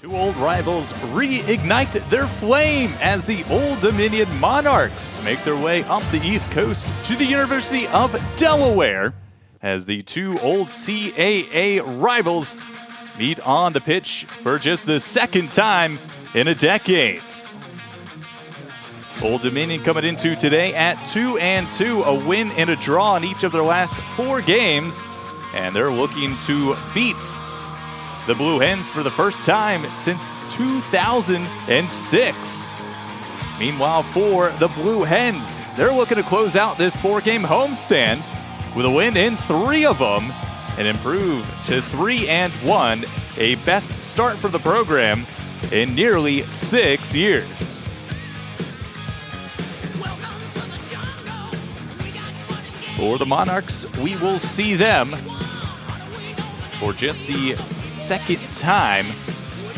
Two old rivals reignite their flame as the Old Dominion Monarchs make their way up the East Coast to the University of Delaware as the two old CAA rivals meet on the pitch for just the second time in a decade. Old Dominion coming into today at 2-2, a win and a draw in each of their last 4 games, and they're looking to beat the Blue Hens for the first time since 2006. Meanwhile, for the Blue Hens, they're looking to close out this 4-game homestand with a win in 3 of them and improve to 3-1, a best start for the program in nearly 6 years. For the Monarchs, we will see them for just the second time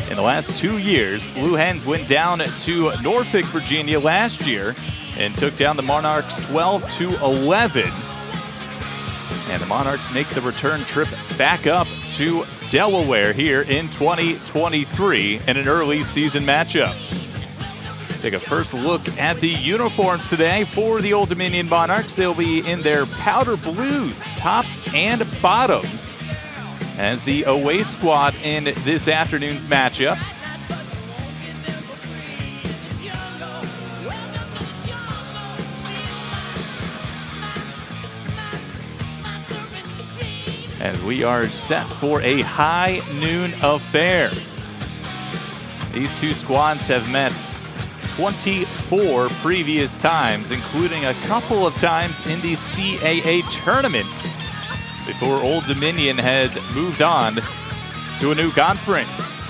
in the last 2 years. Blue Hens went down to Norfolk, Virginia last year and took down the Monarchs 12-11. And the Monarchs make the return trip back up to Delaware here in 2023 in an early season matchup. Take a first look at the uniforms today for the Old Dominion Monarchs. They'll be in their powder blues, tops and bottoms, as the away squad in this afternoon's matchup. As we are set for a high noon affair. These two squads have met 24 previous times, including a couple of times in the CAA tournaments before Old Dominion had moved on to a new conference.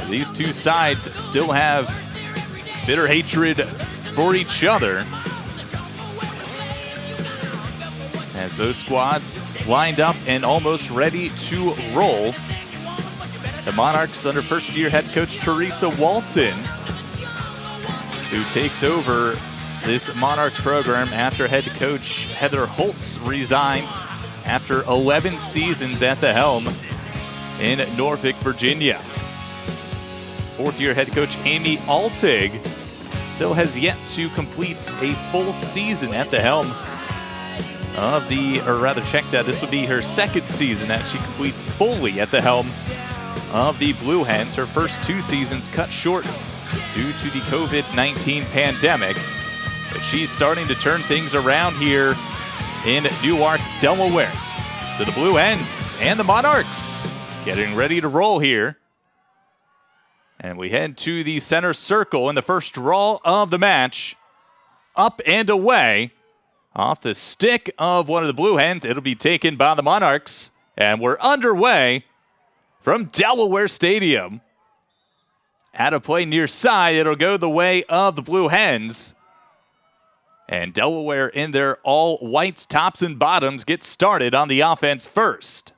These two sides still have bitter hatred for each other, as those squads lined up and almost ready to roll. The Monarchs under first-year head coach Teresa Walton, who takes over this Monarchs program after head coach Heather Holtz resigned after 11 seasons at the helm in Norfolk, Virginia. Fourth-year head coach Amy Altig still has yet to complete a full season at the helm of this would be her second season that she completes fully at the helm of the Blue Hens. Her first 2 seasons cut short due to the COVID-19 pandemic, but she's starting to turn things around here in Newark, Delaware. So the Blue Hens and the Monarchs getting ready to roll here. And we head to the center circle in the first draw of the match. Up and away. Off the stick of one of the Blue Hens, it'll be taken by the Monarchs. And we're underway from Delaware Stadium. Out of play near side, it'll go the way of the Blue Hens. And Delaware in their all-whites tops and bottoms get started on the offense first.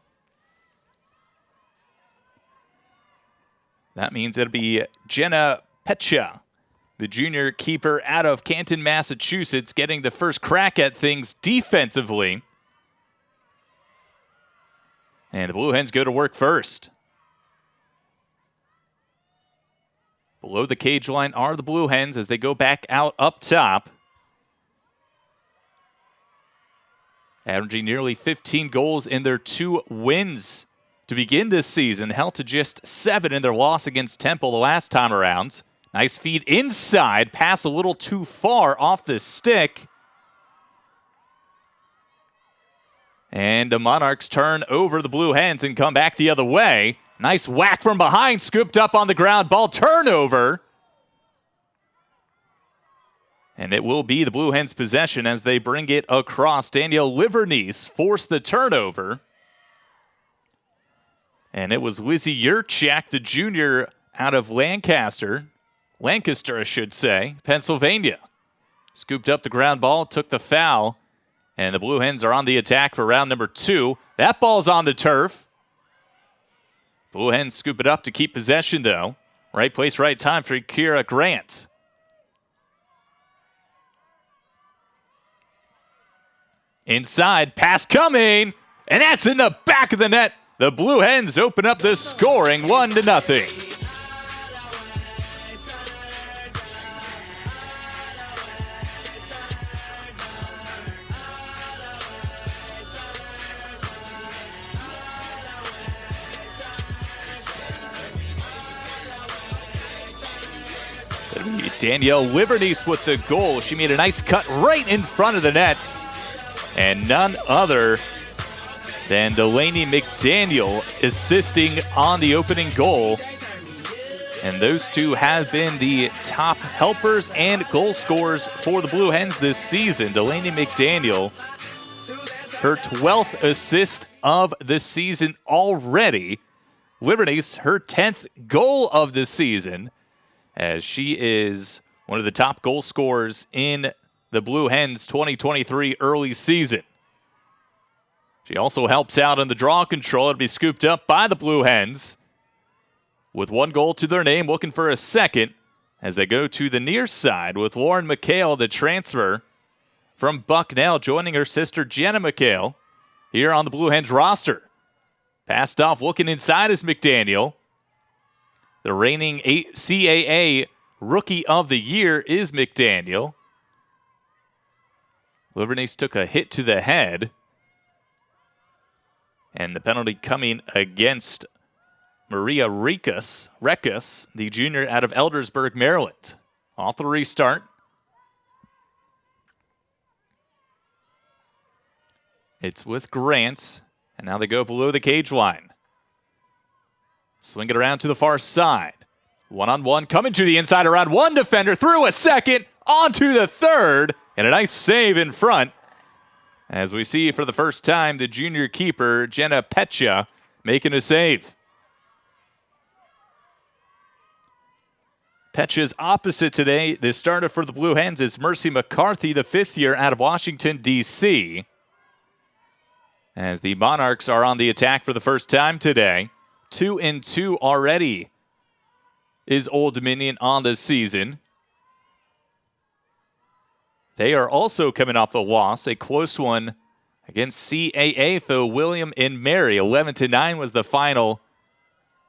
That means it'll be Jenna Petcha, the junior keeper out of Canton, Massachusetts, getting the first crack at things defensively. And the Blue Hens go to work first. Below the cage line are the Blue Hens as they go back out up top. Averaging nearly 15 goals in their 2 wins to begin this season, held to just 7 in their loss against Temple the last time around. Nice feed inside, pass a little too far off the stick. And the Monarchs turn over the Blue Hens and come back the other way. Nice whack from behind, scooped up on the ground, ball turnover. And it will be the Blue Hens' possession as they bring it across. Danielle Livernice forced the turnover. And it was Lizzie Yurchak, the junior out of Lancaster, I should say, Pennsylvania. Scooped up the ground ball, took the foul, and the Blue Hens are on the attack for round number 2. That ball's on the turf. Blue Hens scoop it up to keep possession, though. Right place, right time for Kira Grant. Inside, pass coming, and that's in the back of the net. The Blue Hens open up the scoring 1-0. Danielle Livernice with the goal. She made a nice cut right in front of the nets. And none other than Delaney McDaniel assisting on the opening goal. And those two have been the top helpers and goal scorers for the Blue Hens this season. Delaney McDaniel, her 12th assist of the season already. Livernice, her 10th goal of the season, as she is one of the top goal scorers in the Blue Hens 2023 early season. She also helps out in the draw control. It'll be scooped up by the Blue Hens with one goal to their name, looking for a second as they go to the near side with Lauren McHale, the transfer from Bucknell, joining her sister Jenna McHale here on the Blue Hens roster. Passed off, looking inside is McDaniel. The reigning CAA Rookie of the Year is McDaniel. Livernice took a hit to the head. And the penalty coming against Maria Rekas, the junior out of Eldersburg, Maryland. Off the restart. It's with Grant, and now they go below the cage line. Swing it around to the far side. One-on-one, coming to the inside around one defender, through a second, onto the third, and a nice save in front. As we see for the first time, the junior keeper, Jenna Petcha, making a save. Petcha's opposite today, the starter for the Blue Hens, is Mercy McCarthy, the fifth year out of Washington, D.C. As the Monarchs are on the attack for the first time today. 2-2 already is Old Dominion on the season. They are also coming off a loss, a close one against CAA foe William and Mary. 11-9 was the final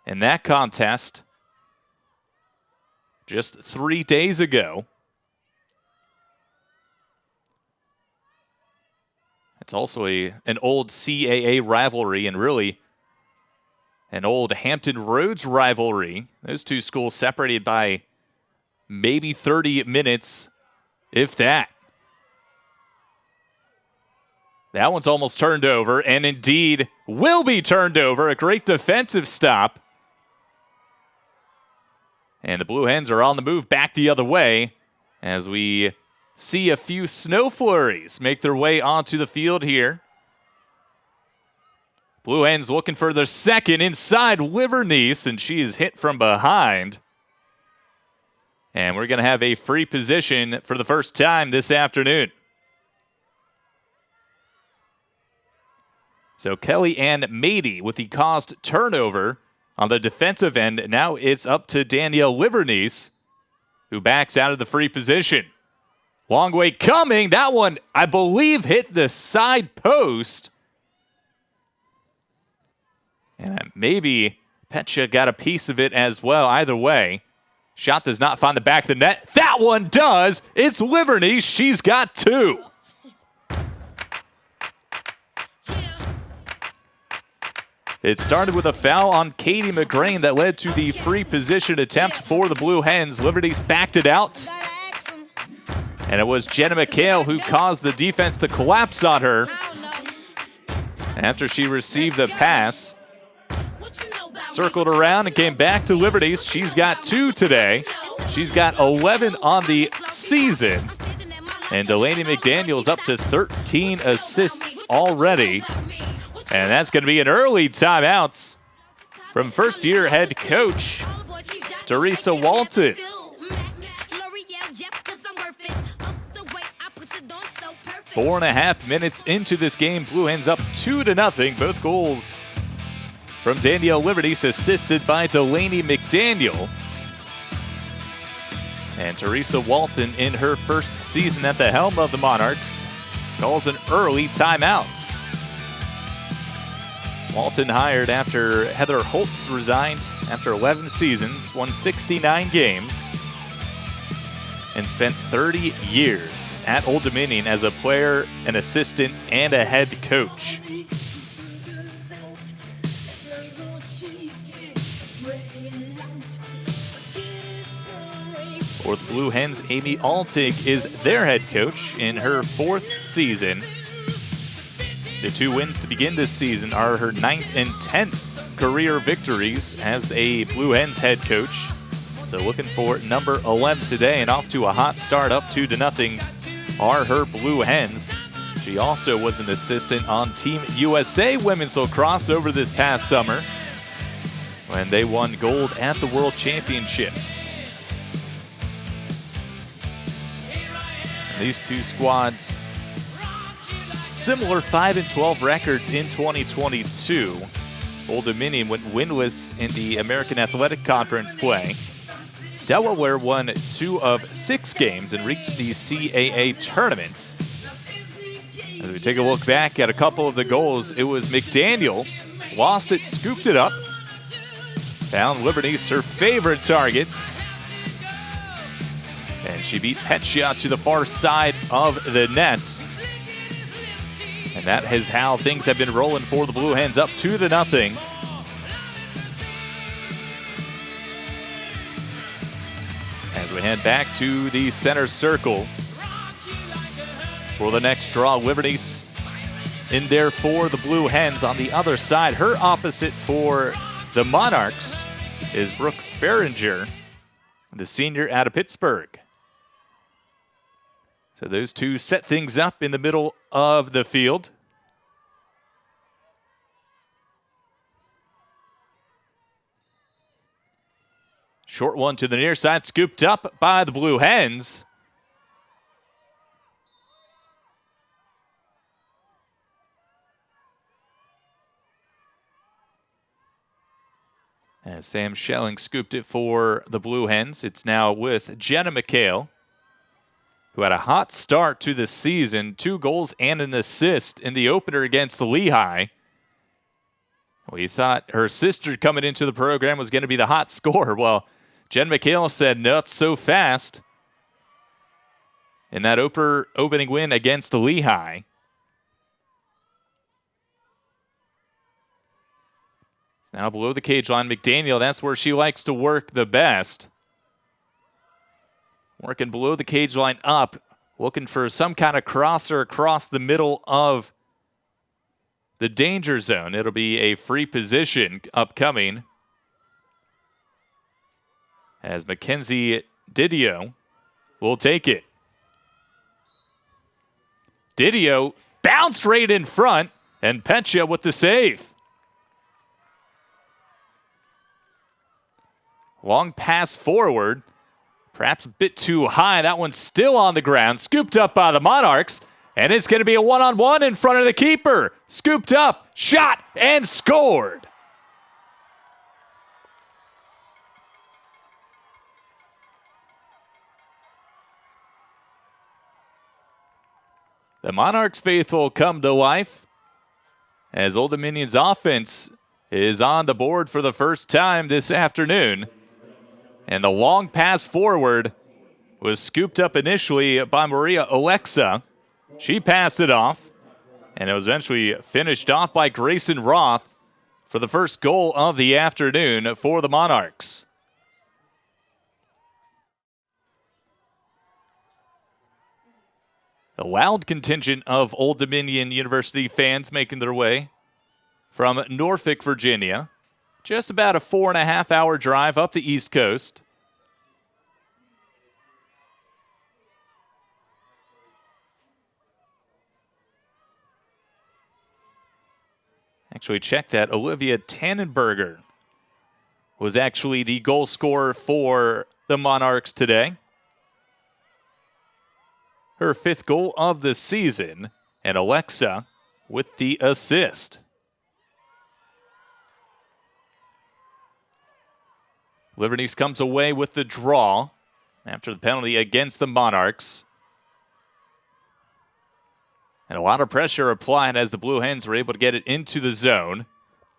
in that contest just 3 days ago. It's also an old CAA rivalry and really an old Hampton Roads rivalry. Those two schools separated by maybe 30 minutes, if that. That one's almost turned over, and indeed will be turned over. A great defensive stop. And the Blue Hens are on the move back the other way as we see a few snow flurries make their way onto the field here. Blue Hens looking for their second inside Livernice, and she is hit from behind. And we're going to have a free position for the first time this afternoon. So Kelly Ann Mady with the caused turnover on the defensive end. Now it's up to Danielle Livernice, who backs out of the free position. Long way coming. That one, I believe, hit the side post. And maybe Petcha got a piece of it as well. Either way, shot does not find the back of the net. That one does. It's Livernice. She's got two. It started with a foul on Katie McGrain that led to the free position attempt for the Blue Hens. Livernice backed it out. And it was Jenna McHale who caused the defense to collapse on her after she received the pass. Circled around and came back to Livernice. She's got two today. She's got 11 on the season. And Delaney McDaniel's up to 13 assists already. And that's going to be an early timeout from first-year head coach Teresa Walton. 4.5 minutes into this game, Blue Hens up 2-0. Both goals from Danielle Livernice, assisted by Delaney McDaniel. And Teresa Walton, in her first season at the helm of the Monarchs, calls an early timeout. Walton hired after Heather Holtz resigned after 11 seasons, won 69 games, and spent 30 years at Old Dominion as a player, an assistant, and a head coach. For the Blue Hens, Amy Altig is their head coach in her 4th season. The 2 wins to begin this season are her 9th and 10th career victories as a Blue Hens head coach. So looking for number 11 today, and off to a hot start, up 2-0 are her Blue Hens. She also was an assistant on Team USA Women's Lacrosse over this past summer when they won gold at the World Championships. And these 2 squads, similar 5-12 records in 2022. Old Dominion went winless in the American Athletic Conference play. Delaware won 2 of 6 games and reached the CAA tournaments. As we take a look back at a couple of the goals, it was McDaniel, lost it, scooped it up, found Liberty's her favorite targets, and she beat Petschia to the far side of the nets. And that is how things have been rolling for the Blue Hens, up 2-0. As we head back to the center circle for the next draw, Liberty's in there for the Blue Hens. On the other side, her opposite for the Monarchs is Brooke Farringer, the senior out of Pittsburgh. So those 2 set things up in the middle of the field. Short one to the near side, scooped up by the Blue Hens. As Sam Schelling scooped it for the Blue Hens, it's now with Jenna McHale, who had a hot start to the season, 2 goals and an assist in the opener against Lehigh. We thought her sister coming into the program was going to be the hot scorer. Well, Jen McHale said, not so fast in that opening win against Lehigh. Now below the cage line, McDaniel, that's where she likes to work the best. Working below the cage line up, looking for some kind of crosser across the middle of the danger zone. It'll be a free position upcoming as Mackenzie Didio will take it. Didio bounced right in front, and Petschia with the save. Long pass forward, perhaps a bit too high. That one's still on the ground, scooped up by the Monarchs, and it's going to be a one-on-one in front of the keeper. Scooped up, shot, and scored. The Monarchs faithful come to life as Old Dominion's offense is on the board for the first time this afternoon. And the long pass forward was scooped up initially by Maria Alexa. She passed it off, and it was eventually finished off by Grayson Roth for the first goal of the afternoon for the Monarchs. A loud contingent of Old Dominion University fans making their way from Norfolk, Virginia. Just about a 4.5-hour drive up the East Coast. Actually, check that. Olivia Tannenberger was actually the goal scorer for the Monarchs today. Her 5th goal of the season, and Alexa with the assist. Liberties comes away with the draw after the penalty against the Monarchs. And a lot of pressure applied as the Blue Hens were able to get it into the zone.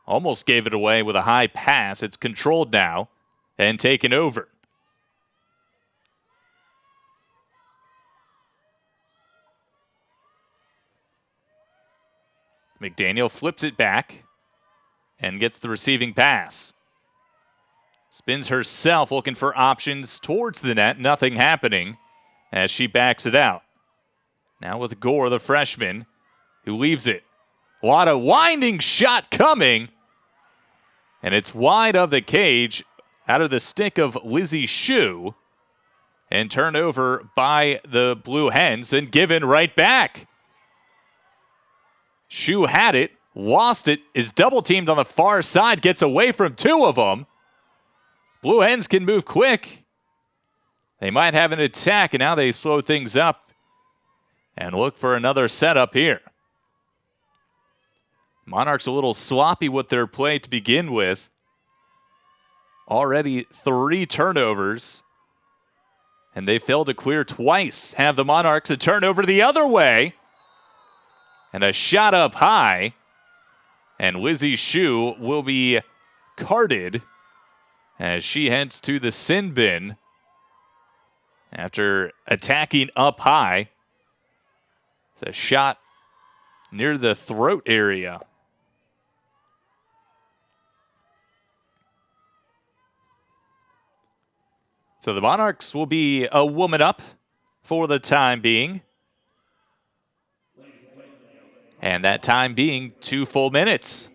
Almost gave it away with a high pass. It's controlled now and taken over. McDaniel flips it back and gets the receiving pass. Spins herself, looking for options towards the net. Nothing happening as she backs it out. Now with Gore, the freshman, who leaves it. A lot of winding shot coming. And it's wide of the cage, out of the stick of Lizzie Shue. And turned over by the Blue Hens and given right back. Shue had it, lost it, is double teamed on the far side, gets away from two of them. Blue Hens can move quick. They might have an attack, and now they slow things up and look for another setup here. Monarchs a little sloppy with their play to begin with. Already 3 turnovers. And they failed to clear twice. Have the Monarchs a turnover the other way. And a shot up high. And Lizzie Shue will be carded as she heads to the sin bin after attacking up high. The shot near the throat area. So the Monarchs will be a woman up for the time being. And that time being 2 full minutes.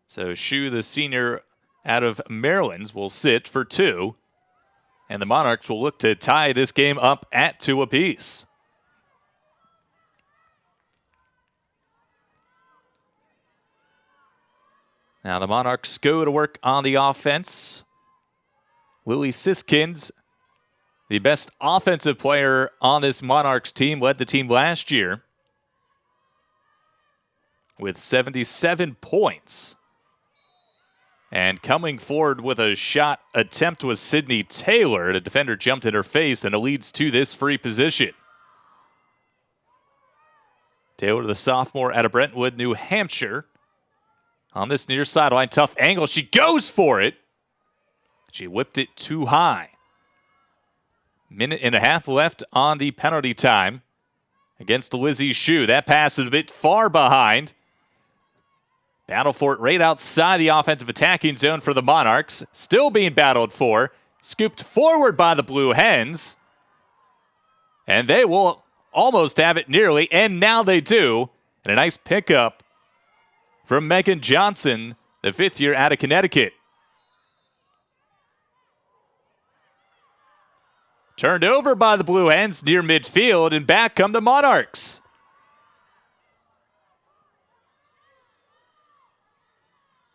So Shue, the senior out of Maryland, will sit for 2. And the Monarchs will look to tie this game up at 2 apiece. Now the Monarchs go to work on the offense. Lily Siskind, the best offensive player on this Monarchs team, led the team last year with 77 points. And coming forward with a shot attempt was Sydney Taylor. The defender jumped in her face, and it leads to this free position. Taylor, the sophomore out of Brentwood, New Hampshire. On this near sideline, tough angle. She goes for it. She whipped it too high. 1.5 minutes left on the penalty time against the Lizzie Shue. That pass is a bit far behind. Battle for it right outside the offensive attacking zone for the Monarchs. Still being battled for. Scooped forward by the Blue Hens. And they will almost have it nearly, and now they do. And a nice pickup from Megan Johnson, the 5th year out of Connecticut. Turned over by the Blue Hens near midfield, and back come the Monarchs.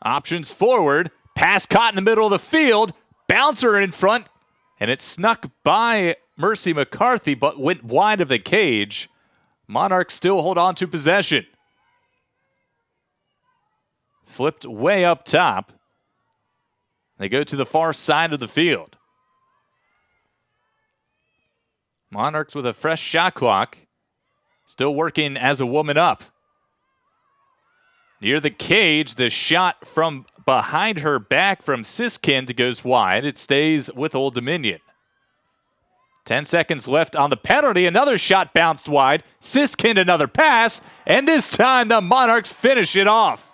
Options forward. Pass caught in the middle of the field. Bouncer in front, and it snuck by Mercy McCarthy, but went wide of the cage. Monarchs still hold on to possession. Flipped way up top. They go to the far side of the field. Monarchs with a fresh shot clock. Still working as a woman up. Near the cage, the shot from behind her back from Siskind goes wide. It stays with Old Dominion. 10 seconds left on the penalty. Another shot bounced wide. Siskind another pass. And this time the Monarchs finish it off.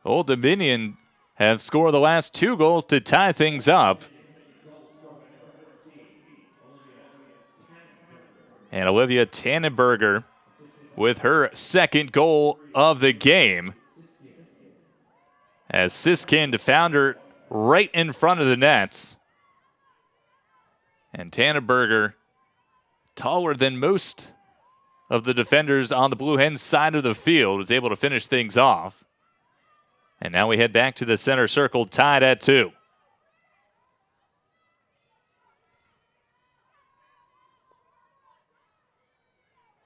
Old Dominion have scored the last 2 goals to tie things up. And Olivia Tannenberger with her 2nd goal of the game. As Siskind found her right in front of the nets. And Tannenberger, taller than most of the defenders on the Blue Hens side of the field, was able to finish things off. And now we head back to the center circle, tied at 2.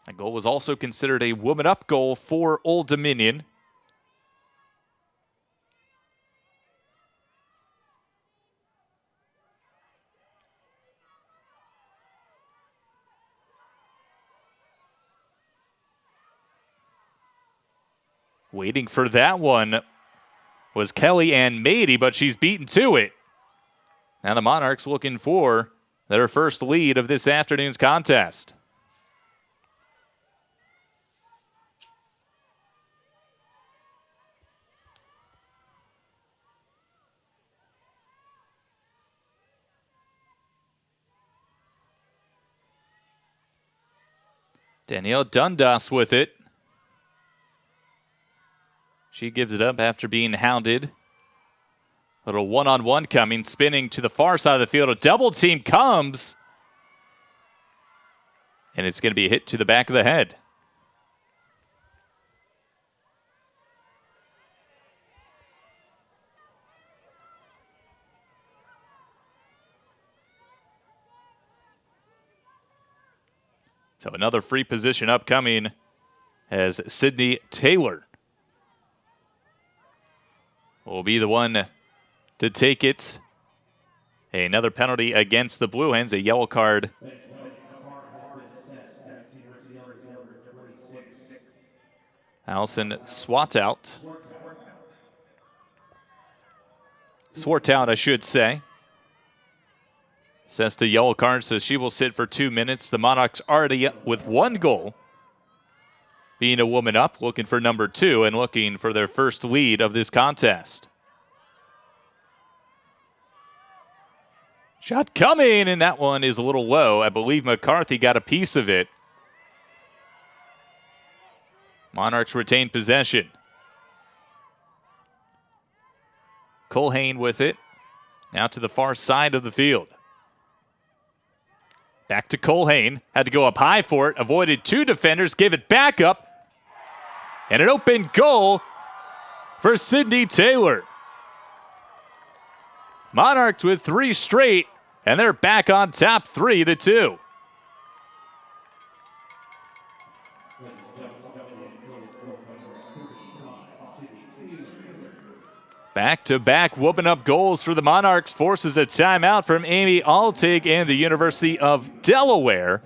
That goal was also considered a woman-up goal for Old Dominion. Waiting for that one was Kelly Ann Mady, but she's beaten to it. Now the Monarchs looking for their first lead of this afternoon's contest. Danielle Dundas with it. She gives it up after being hounded. Little one-on-one coming, spinning to the far side of the field. A double team comes. And it's going to be hit to the back of the head. So another free position upcoming as Sydney Taylor will be the one to take it. Another penalty against the Blue Hens, a yellow card. Allison Swartout, I should say. Sets the yellow card, so she will sit for 2 minutes. The Monarchs already up with 1 goal. Being a woman up, looking for number 2 and looking for their first lead of this contest. Shot coming, and that one is a little low. I believe McCarthy got a piece of it. Monarchs retain possession. Colhane with it. Now to the far side of the field. Back to Colhane. Had to go up high for it. Avoided 2 defenders. Gave it back up. And an open goal for Sydney Taylor. Monarchs with 3 straight. And they're back on top 3-2. Back-to-back whooping up goals for the Monarchs forces a timeout from Amy Altig and the University of Delaware.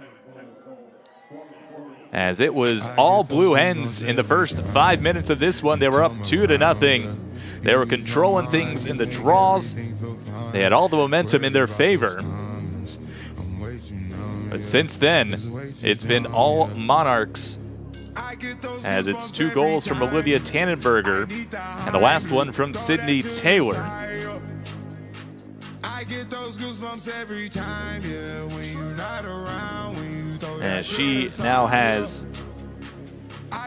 As it was all Blue Hens in the first 5 minutes of this one. They were up 2-0. They were controlling things in the draws. They had all the momentum in their favor. But since then, it's been all Monarchs, as it's 2 goals from Olivia Tannenberger and the last one from Sydney Taylor. As she now has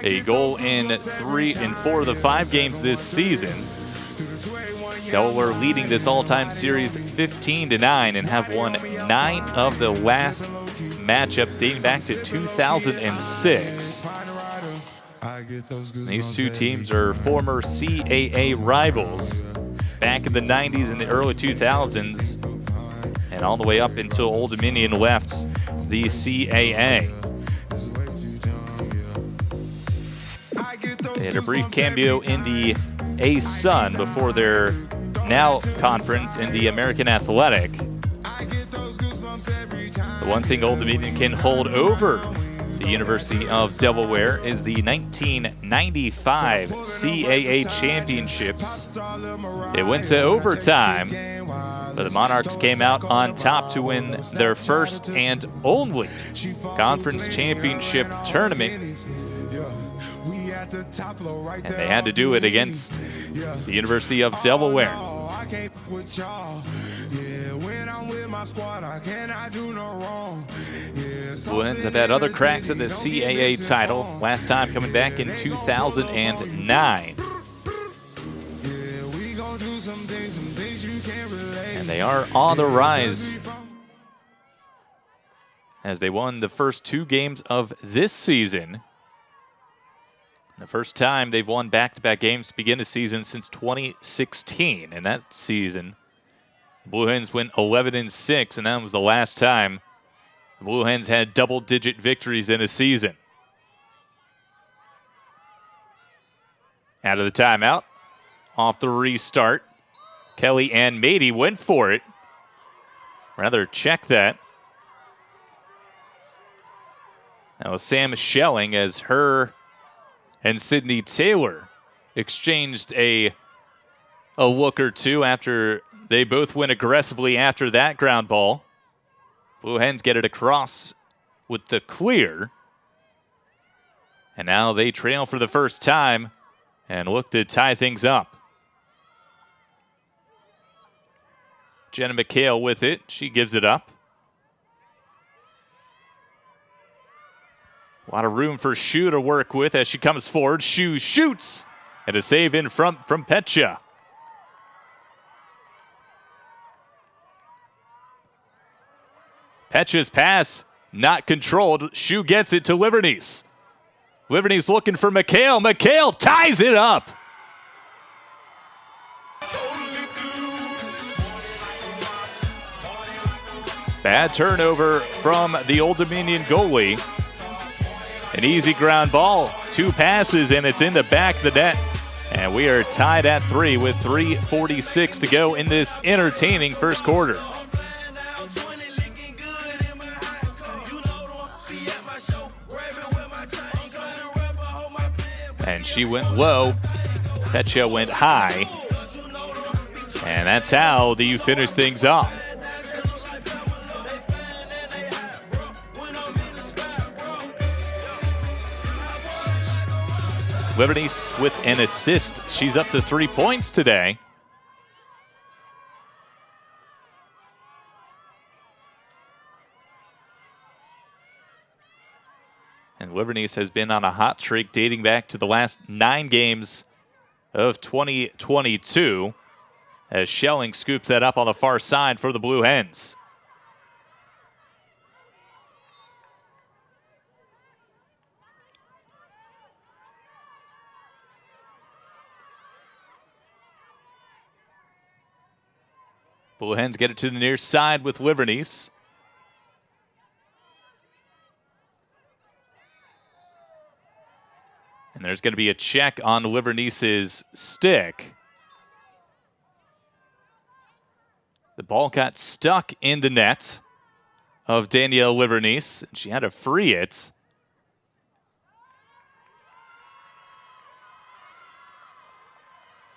a goal in 3 and 4 of the 5 games this season. Delaware leading this all-time series 15-9 and have won 9 of the last matchups dating back to 2006. These 2 teams are former CAA rivals back in the 90s and the early 2000s, and all the way up until Old Dominion left the CAA. They had a brief cameo in the A-Sun before their now conference in the American Athletic. The one thing Old Dominion can hold over the University of Delaware is the 1995 CAA championships. It went to overtime, but the Monarchs came out on top to win their first and only conference championship tournament. And they had to do it against the University of Delaware. Blue Hens have had other cracks at the CAA title, last time coming back in 2009. And they are on the rise as they won the first 2 games of this season. The first time they've won back-to-back games to begin the season since 2016. And that season, the Blue Hens went 11-6, and that was the last time the Blue Hens had double-digit victories in a season. Out of the timeout, off the restart, Kelly Ann Mady went for it. Rather check that. That was Sam Schelling as her and Sydney Taylor exchanged a look or two after they both went aggressively after that ground ball. Blue Hens get it across with the clear. And now they trail for the first time and look to tie things up. Jenna McHale with it. She gives it up. A lot of room for Shu to work with as she comes forward. Shu shoots. And a save in front from Petya. Petya's pass not controlled. Shu gets it to Livernice. Livernice looking for McHale. McHale ties it up. Bad turnover from the Old Dominion goalie. An easy ground ball. 2 passes, and it's in the back of the net. And we are tied at 3 with 3:46 to go in this entertaining first quarter. And she went low. Petya went high. And that's how you finish things off. Livernice with an assist. She's up to 3 points today. And Livernice has been on a hot streak dating back to the last 9 games of 2022 as Schelling scoops that up on the far side for the Blue Hens. Blue Hens get it to the near side with Livernice. And there's going to be a check on Livernice's stick. The ball got stuck in the net of Danielle Livernice. She had to free it.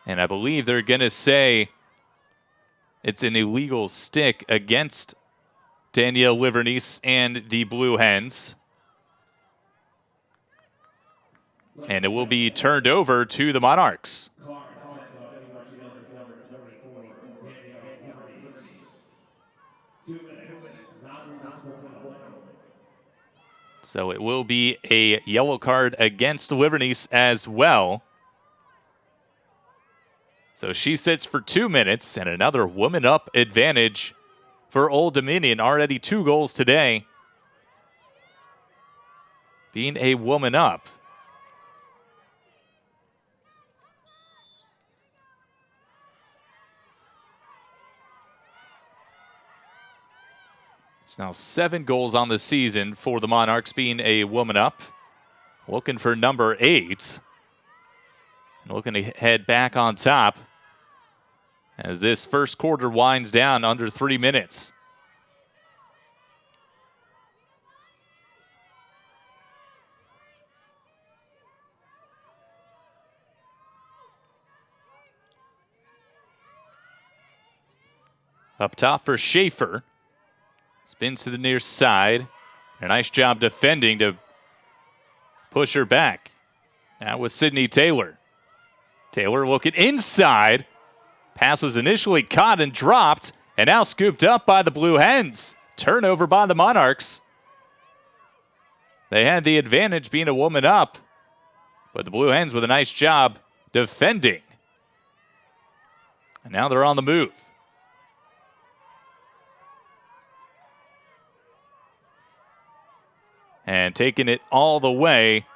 And I believe they're going to say it's an illegal stick against Danielle Livernice and the Blue Hens. And it will be turned over to the Monarchs. So it will be a yellow card against Livernice as well. So she sits for 2 minutes, and another woman up advantage for Old Dominion. Already 2 goals today. Being a woman up. It's now 7 goals on the season for the Monarchs, being a woman up. Looking for number 8. And looking to head back on top as this first quarter winds down under 3 minutes. Up top for Schaefer. Spins to the near side. A nice job defending to push her back. Now with Sydney Taylor. Taylor looking inside. Pass was initially caught and dropped, and now scooped up by the Blue Hens. Turnover by the Monarchs. They had the advantage being a woman up, but the Blue Hens with a nice job defending. And now they're on the move. And taking it all the way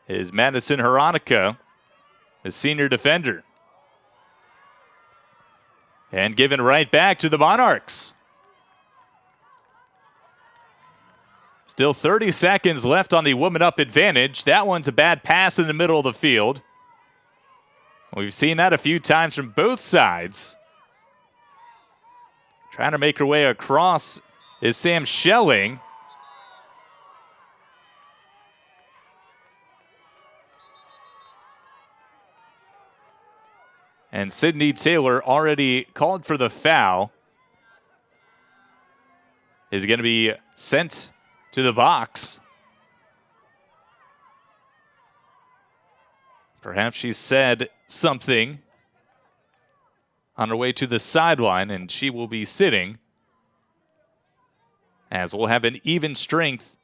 is Madison Hronika, the senior defender. And given right back to the Monarchs. Still 30 seconds left on the woman up advantage. That one's a bad pass in the middle of the field. We've seen that a few times from both sides. Trying to make her way across is Sam Schelling. And Sydney Taylor already called for the foul. Is going to be sent to the box. Perhaps she said something on her way to the sideline, and she will be sitting, as we'll have an even strength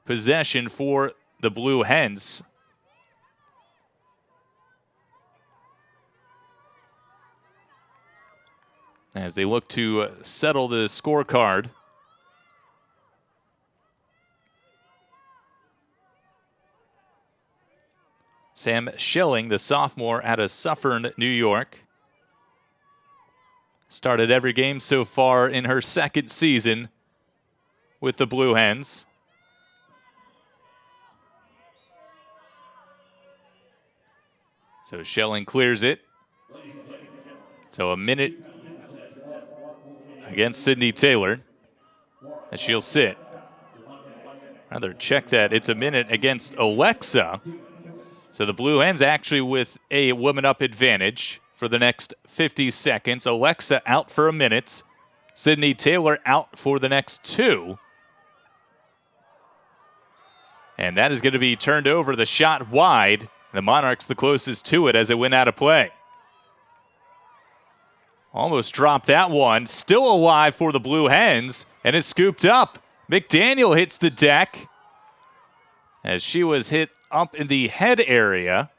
possession for the Blue Hens. As they look to settle the scorecard. Sam Schilling, the sophomore out of Suffern, New York. Started every game so far in her second season with the Blue Hens. So Schilling clears it. So a minute against Sydney Taylor, and she'll sit. Rather check that. It's a minute against Alexa. So the Blue Hens actually with a woman up advantage for the next 50 seconds. Alexa out for a minute. Sydney Taylor out for the next 2. And that is going to be turned over. The shot wide. The Monarchs the closest to it as it went out of play. Almost dropped that one. Still alive for the Blue Hens. And it's scooped up. McDaniel hits the deck as she was hit up in the head area.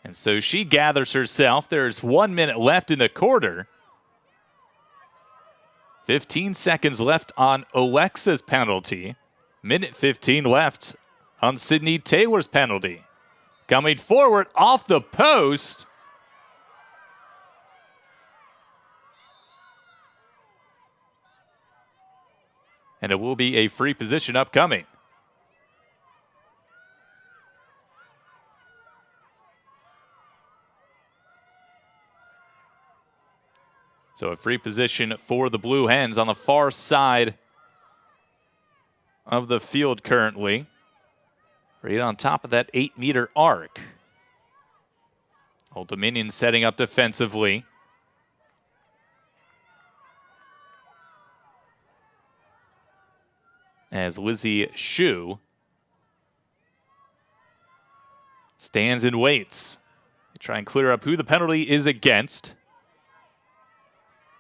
And so she gathers herself. There's 1 minute left in the quarter. 15 seconds left on Alexa's penalty. Minute 15 left on Sydney Taylor's penalty. Coming forward off the post. And it will be a free position upcoming. So a free position for the Blue Hens on the far side of the field currently. Right on top of that 8-meter arc. Old Dominion setting up defensively. As Lizzie Shue stands and waits. They try and clear up who the penalty is against.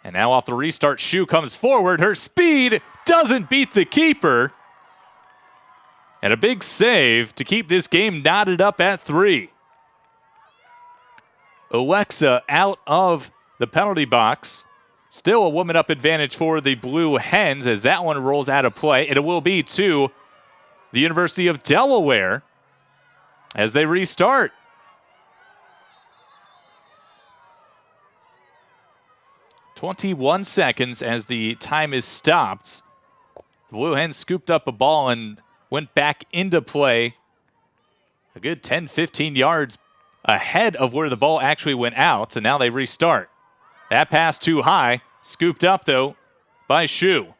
And now off the restart, Shue comes forward. Her speed doesn't beat the keeper. And a big save to keep this game knotted up at 3. Alexa out of the penalty box. Still a woman up advantage for the Blue Hens as that one rolls out of play. And it will be to the University of Delaware as they restart. "21 seconds as the time is stopped. The Blue Hens scooped up a ball and went back into play a good 10, 15 yards ahead of where the ball actually went out, and now they restart. That pass too high, scooped up, though, by Shue.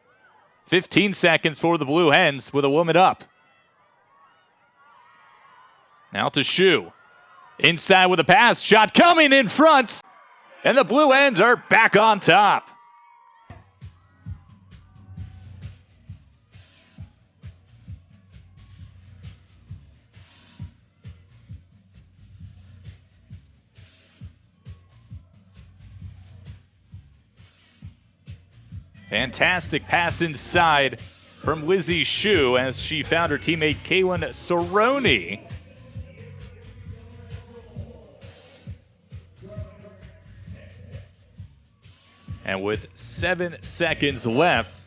15 seconds for the Blue Hens with a woman up. Now to Shue. Inside with a pass, shot coming in front, and the Blue Hens are back on top. Fantastic pass inside from Lizzie Shue as she found her teammate Kaylin Cerrone. And with 7 seconds left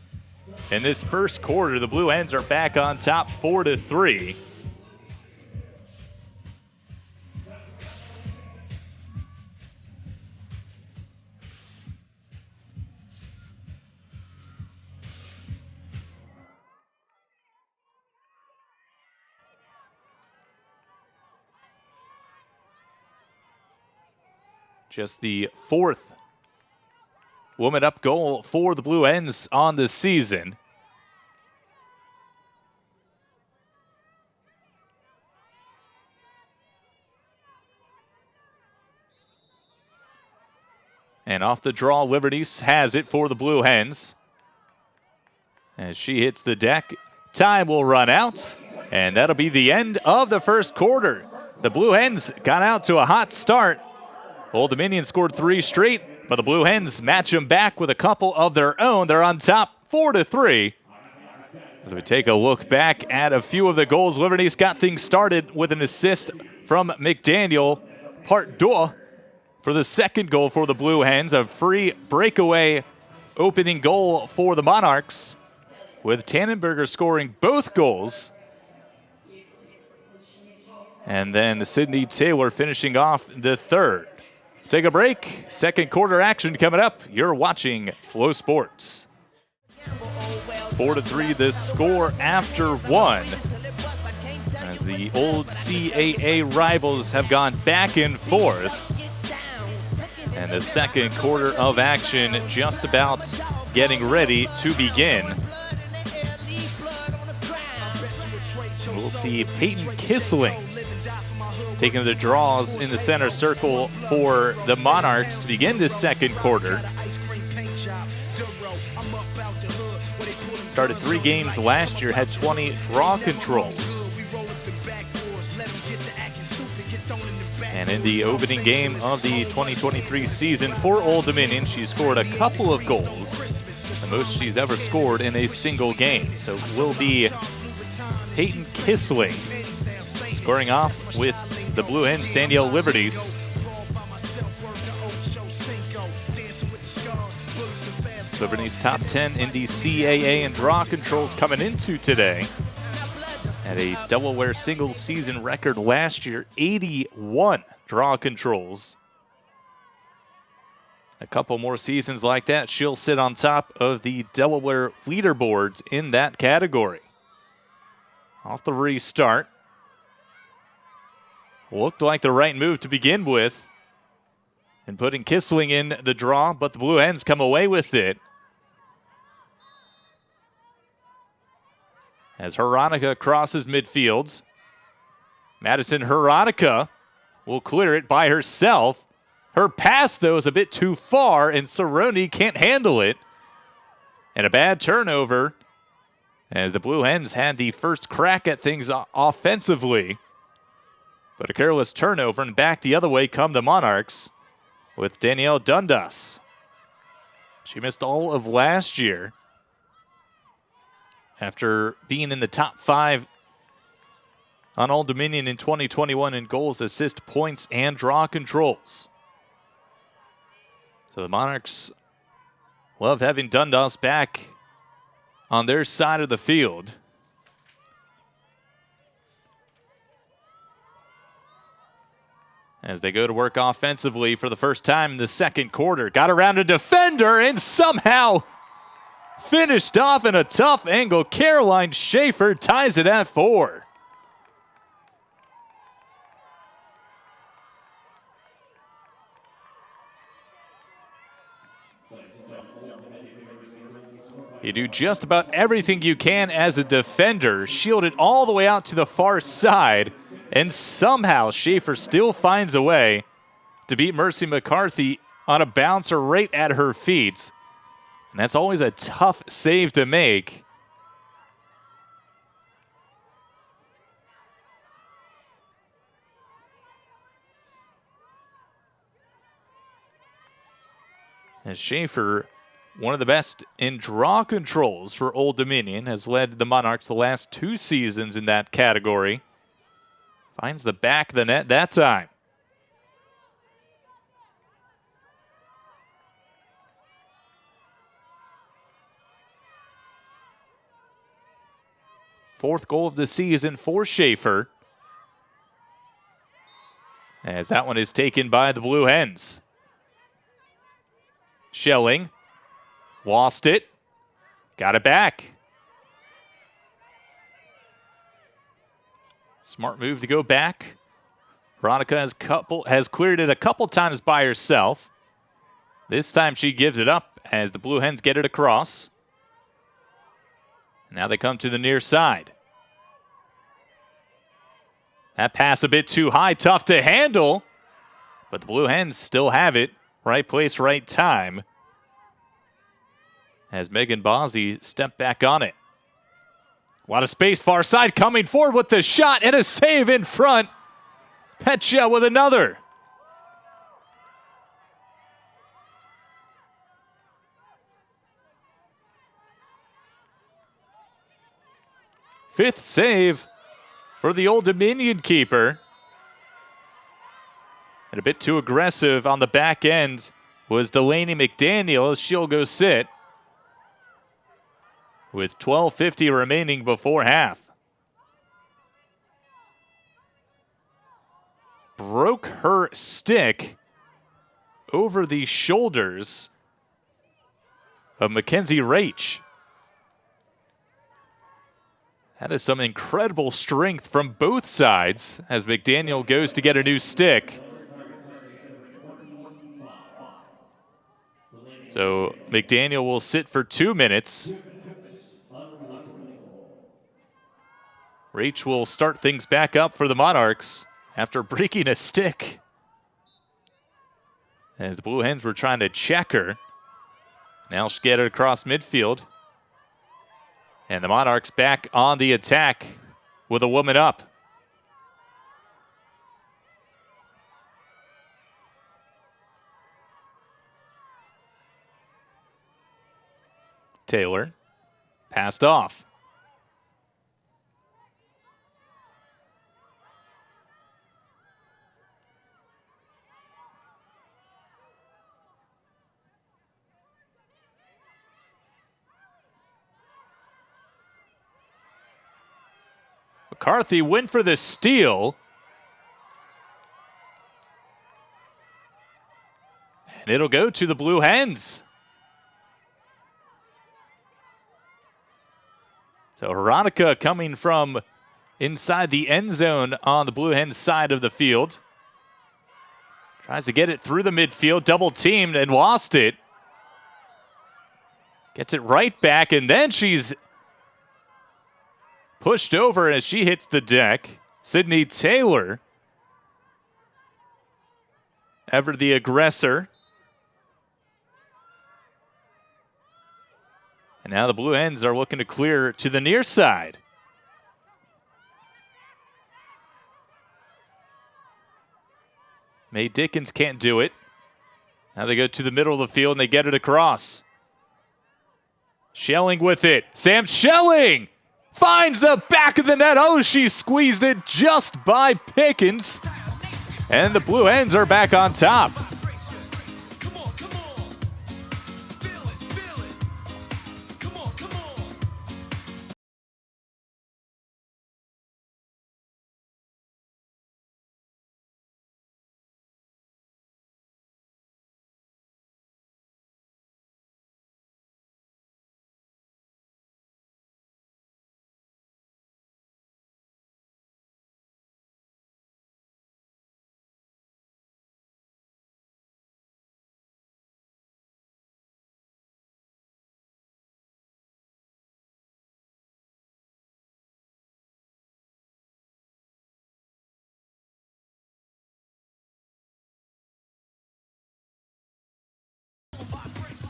in this first quarter, the Blue Hens are back on top 4-3. Just the 4th woman up goal for the Blue Hens on the season. And off the draw, Liberties has it for the Blue Hens. As she hits the deck, time will run out, and that'll be the end of the first quarter. The Blue Hens got out to a hot start. Old Dominion scored 3 straight, but the Blue Hens match them back with a couple of their own. They're on top 4-3. As we take a look back at a few of the goals, Liberties got things started with an assist from McDaniel, part deux, for the second goal for the Blue Hens. A free breakaway opening goal for the Monarchs, with Tannenberger scoring both goals. And then Sydney Taylor finishing off the third. Take a break. Second quarter action coming up. You're watching Flow Sports. 4-3 the score after one, as the old CAA rivals have gone back and forth. And the second quarter of action just about getting ready to begin. We'll see Peyton Kissling taking the draws in the center circle for the Monarchs to begin this second quarter. Started 3 games last year, had 20 draw controls. And in the opening game of the 2023 season for Old Dominion, she scored a couple of goals, the most she's ever scored in a single game. So it will be Peyton Kissling scoring off with the Blue Hens Danielle Liberties. Liberties top 10 in the CAA and draw controls coming into today. Had a Delaware singles season record last year, 81 draw controls. A couple more seasons like that, she'll sit on top of the Delaware leaderboards in that category. Off the restart. Looked like the right move to begin with, and putting Kissling in the draw, but the Blue Hens come away with it. As Hronika crosses midfield, Madison Hronika will clear it by herself. Her pass, though, is a bit too far, and Cerrone can't handle it. And a bad turnover, as the Blue Hens had the first crack at things offensively. But a careless turnover, and back the other way come the Monarchs with Danielle Dundas. She missed all of last year after being in the top 5 on Old Dominion in 2021 in goals, assists, points, and draw controls. So the Monarchs loved having Dundas back on their side of the field. As they go to work offensively for the first time in the second quarter. Got around a defender and somehow finished off in a tough angle. Caroline Schaefer ties it at 4. You do just about everything you can as a defender, shielded all the way out to the far side, and somehow Schaefer still finds a way to beat Mercy McCarthy on a bouncer right at her feet. And that's always a tough save to make. As Schaefer, one of the best in draw controls for Old Dominion, has led the Monarchs the last 2 seasons in that category. Finds the back of the net that time. Fourth goal of the season for Schaefer, as that one is taken by the Blue Hens. Schelling lost it, got it back. Smart move to go back. Veronica has cleared it a couple times by herself. This time she gives it up as the Blue Hens get it across. Now they come to the near side. That pass a bit too high, tough to handle, but the Blue Hens still have it. right place, right time. As Megan Bozzi stepped back on it. A lot of space, far side, coming forward with the shot and a save in front. Petcha with another. Fifth save for the Old Dominion keeper. And a bit too aggressive on the back end was Delaney McDaniel as she'll go sit. With 12:50 remaining before half. Broke her stick over the shoulders of Mackenzie Raich. That is some incredible strength from both sides as McDaniel goes to get a new stick. So McDaniel will sit for 2 minutes. Raich will start things back up for the Monarchs after breaking a stick. As the Blue Hens were trying to check her. Now she'll get it across midfield. And the Monarchs back on the attack with a woman up. Taylor passed off. McCarthy went for the steal. And it'll go to the Blue Hens. So Veronica coming from inside the end zone on the Blue Hens side of the field. Tries to get it through the midfield, double teamed and lost it. Gets it right back, and then she's pushed over as she hits the deck. Sydney Taylor, ever the aggressor. And now the Blue Hens are looking to clear to the near side. Mae Dickens can't do it. Now they go to the middle of the field and they get it across. Schelling with it. Sam Schelling finds the back of the net. Oh, she squeezed it just by Pickens. And the Blue Hens are back on top.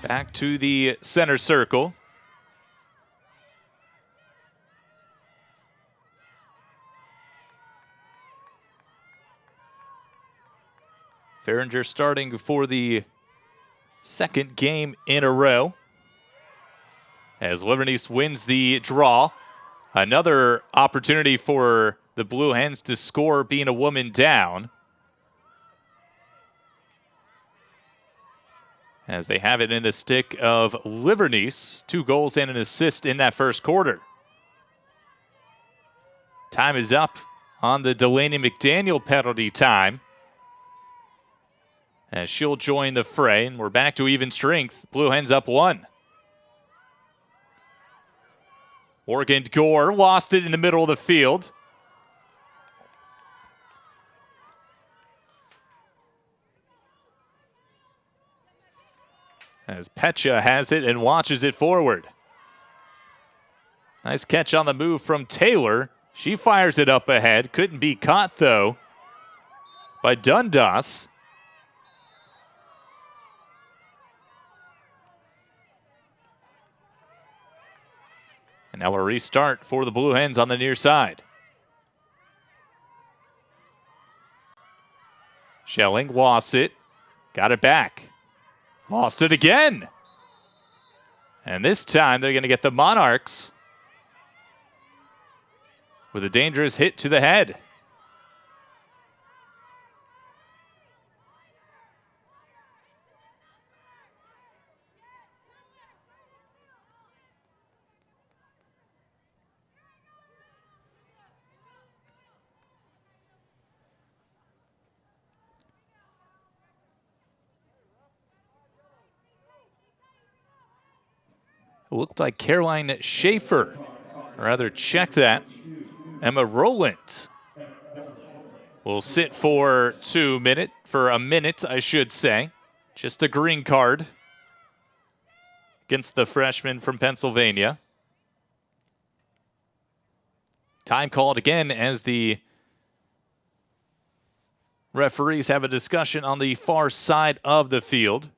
Back to the center circle. Farringer starting for the second game in a row. As Livernice wins the draw. Another opportunity for the Blue Hens to score being a woman down. As they have it in the stick of Livernice. 2 goals and an assist in that first quarter. Time is up on the Delaney McDaniel penalty time. As she'll join the fray, and we're back to even strength. Blue Hens up 1. Morgan Gore lost it in the middle of the field. As Petcha has it and watches it forward. Nice catch on the move from Taylor. She fires it up ahead. Couldn't be caught, though, by Dundas. And now a restart for the Blue Hens on the near side. Schelling lost it. Got it back. Lost it again. And this time they're going to get the Monarchs with a dangerous hit to the head. It looked like Caroline Schaefer, or rather check that, Emma Rowland will sit for a minute, I should say. Just a green card against the freshman from Pennsylvania. Time called again as the referees have a discussion on the far side of the field.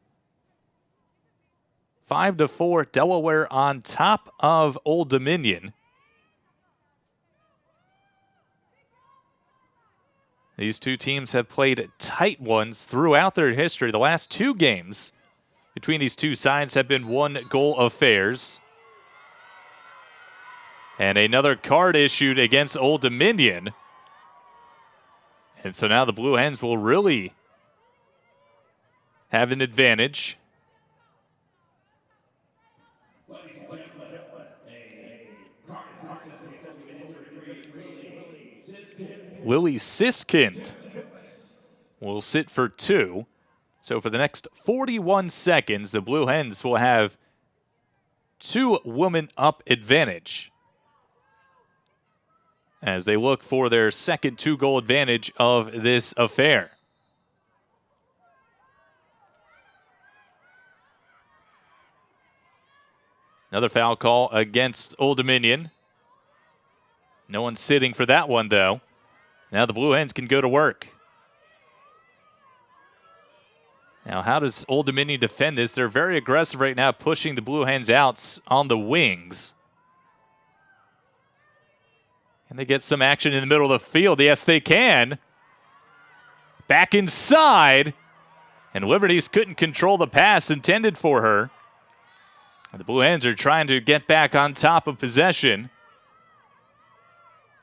5-4, Delaware on top of Old Dominion. These two teams have played tight ones throughout their history. The last two games between these two sides have been one-goal affairs. And another card issued against Old Dominion. And so now the Blue Hens will really have an advantage. Lily Siskind will sit for 2. So for the next 41 seconds, the Blue Hens will have 2-woman-up advantage as they look for their second 2-goal advantage of this affair. Another foul call against Old Dominion. No one sitting for that one, though. Now the Blue Hens can go to work. Now, how does Old Dominion defend this? They're very aggressive right now, pushing the Blue Hens out on the wings. Can they get some action in the middle of the field? Yes, they can. Back inside. And Liberties couldn't control the pass intended for her. The Blue Hens are trying to get back on top of possession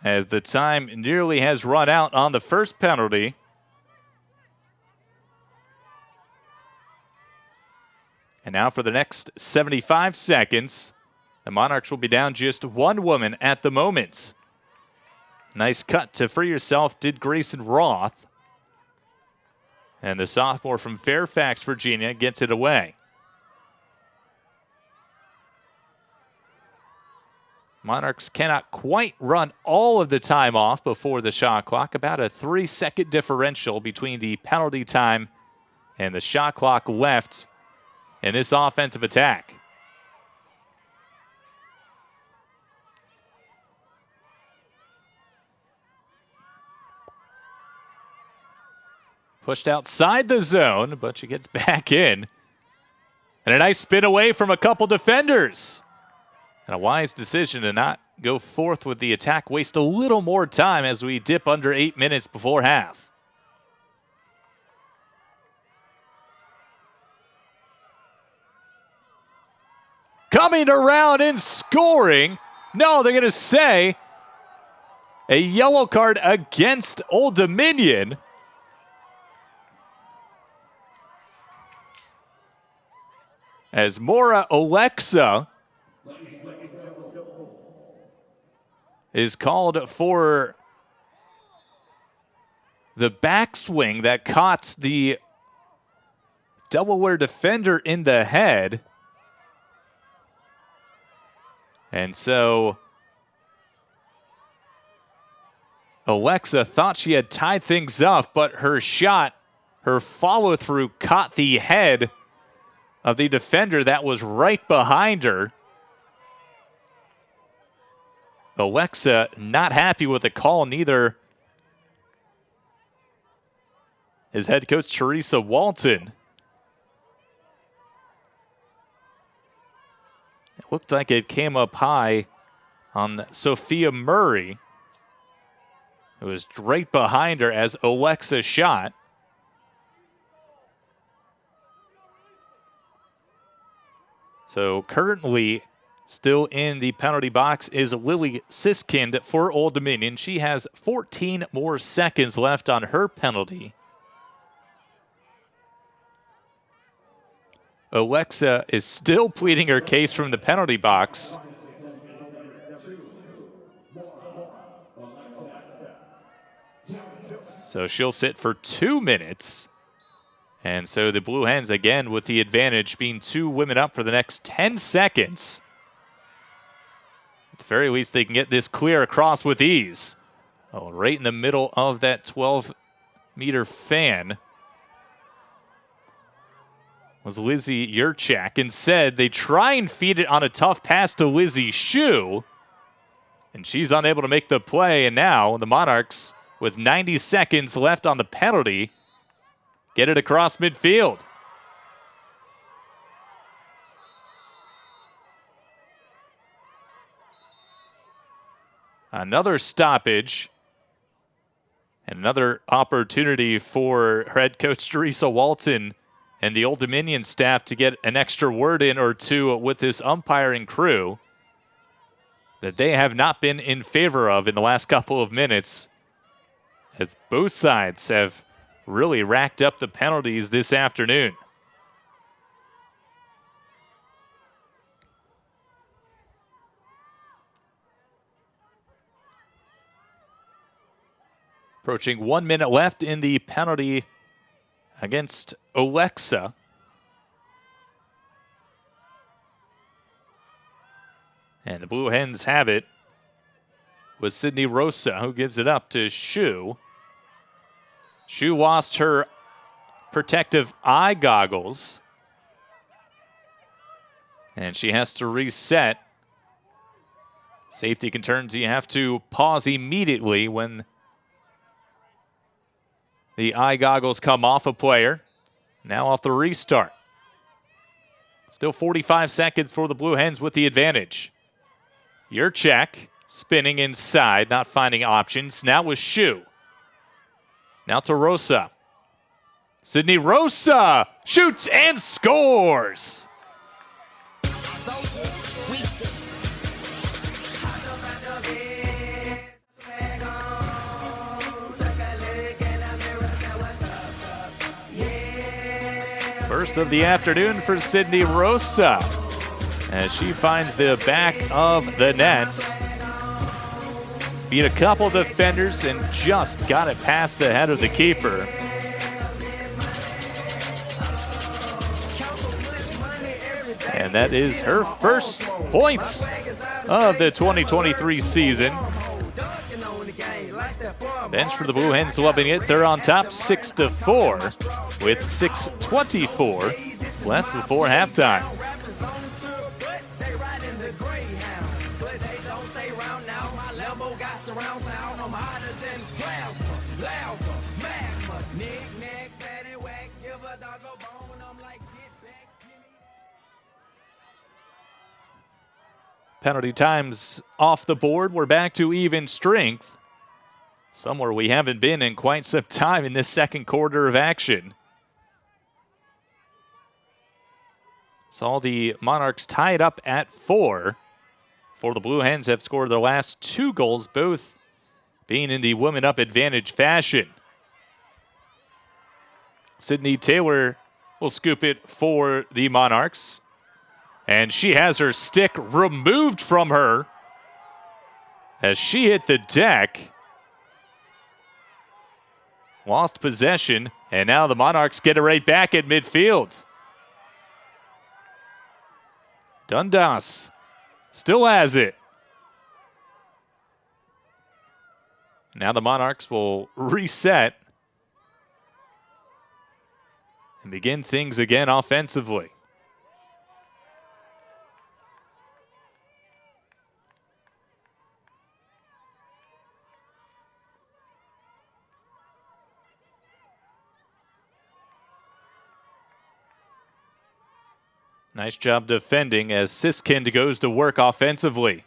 as the time nearly has run out on the first penalty. And now for the next 75 seconds, the Monarchs will be down just 1 woman at the moment. Nice cut to free yourself did Grayson Roth. And the sophomore from Fairfax, Virginia gets it away. Monarchs cannot quite run all of the time off before the shot clock. About a 3-second differential between the penalty time and the shot clock left in this offensive attack. Pushed outside the zone, but she gets back in. And a nice spin away from a couple defenders. And a wise decision to not go forth with the attack, waste a little more time as we dip under 8 minutes before half. Coming around and scoring. No, they're going to say a yellow card against Old Dominion. As Mora Alexa is called for the backswing that caught the Delaware defender in the head. And so Alexa thought she had tied things up, but her shot, her follow-through caught the head of the defender that was right behind her. Alexa not happy with the call, neither is head coach Teresa Walton. It looked like it came up high on Sophia Murray, who was right behind her as Alexa shot. So currently still in the penalty box is Lily Siskind for Old Dominion. She has 14 more seconds left on her penalty. Alexa is still pleading her case from the penalty box. So she'll sit for 2 minutes. And so the Blue Hens, again, with the advantage, being 2 women up for the next 10 seconds. At the very least, they can get this clear across with ease. Oh, right in the middle of that 12-meter fan was Lizzie Yurchak. Instead, they try and feed it on a tough pass to Lizzie Shue. And she's unable to make the play. And now the Monarchs, with 90 seconds left on the penalty, get it across midfield. Another stoppage. And another opportunity for head coach Teresa Walton and the Old Dominion staff to get an extra word in or two with this umpiring crew that they have not been in favor of in the last couple of minutes, as both sides have really racked up the penalties this afternoon. Approaching 1 minute left in the penalty against Alexa. And the Blue Hens have it with Sydney Rosa, who gives it up to Shue. Shue lost her protective eye goggles, and she has to reset. Safety concerns, you have to pause immediately when the eye goggles come off a player. Now off the restart. Still 45 seconds for the Blue Hens with the advantage. Yurchak spinning inside, not finding options. Now with Shue. Now to Rosa. Sydney Rosa shoots and scores. First of the afternoon for Sydney Rosa as she finds the back of the net. Beat a couple defenders and just got it past the head of the keeper. And that is her first points of the 2023 season. Bench for the Blue Hens loving it. They're on top 6-4 with 6:24 left before halftime. Penalty times off the board. We're back to even strength. Somewhere we haven't been in quite some time in this second quarter of action. Saw the Monarchs tie it up at 4. For the Blue Hens have scored their last 2 goals, both being in the women up advantage fashion. Sydney Taylor will scoop it for the Monarchs. And she has her stick removed from her as she hit the deck. Lost possession, and now the Monarchs get it right back at midfield. Dundas still has it. Now the Monarchs will reset and begin things again offensively. Nice job defending as Siskind goes to work offensively.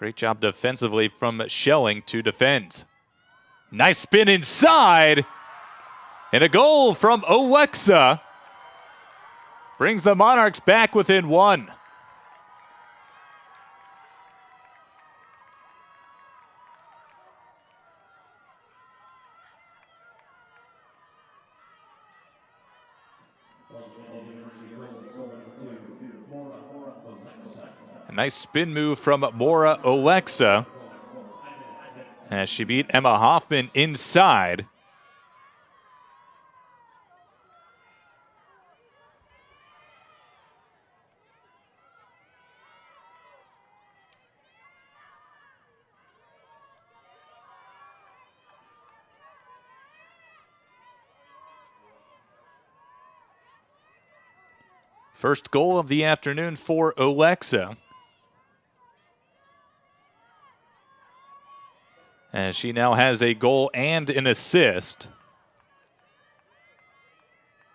Great job defensively from Schelling to defend. Nice spin inside. And a goal from Alexa brings the Monarchs back within one. A nice spin move from Mora Alexa as she beat Emma Hoffman inside. First goal of the afternoon for Alexa, as she now has a goal and an assist.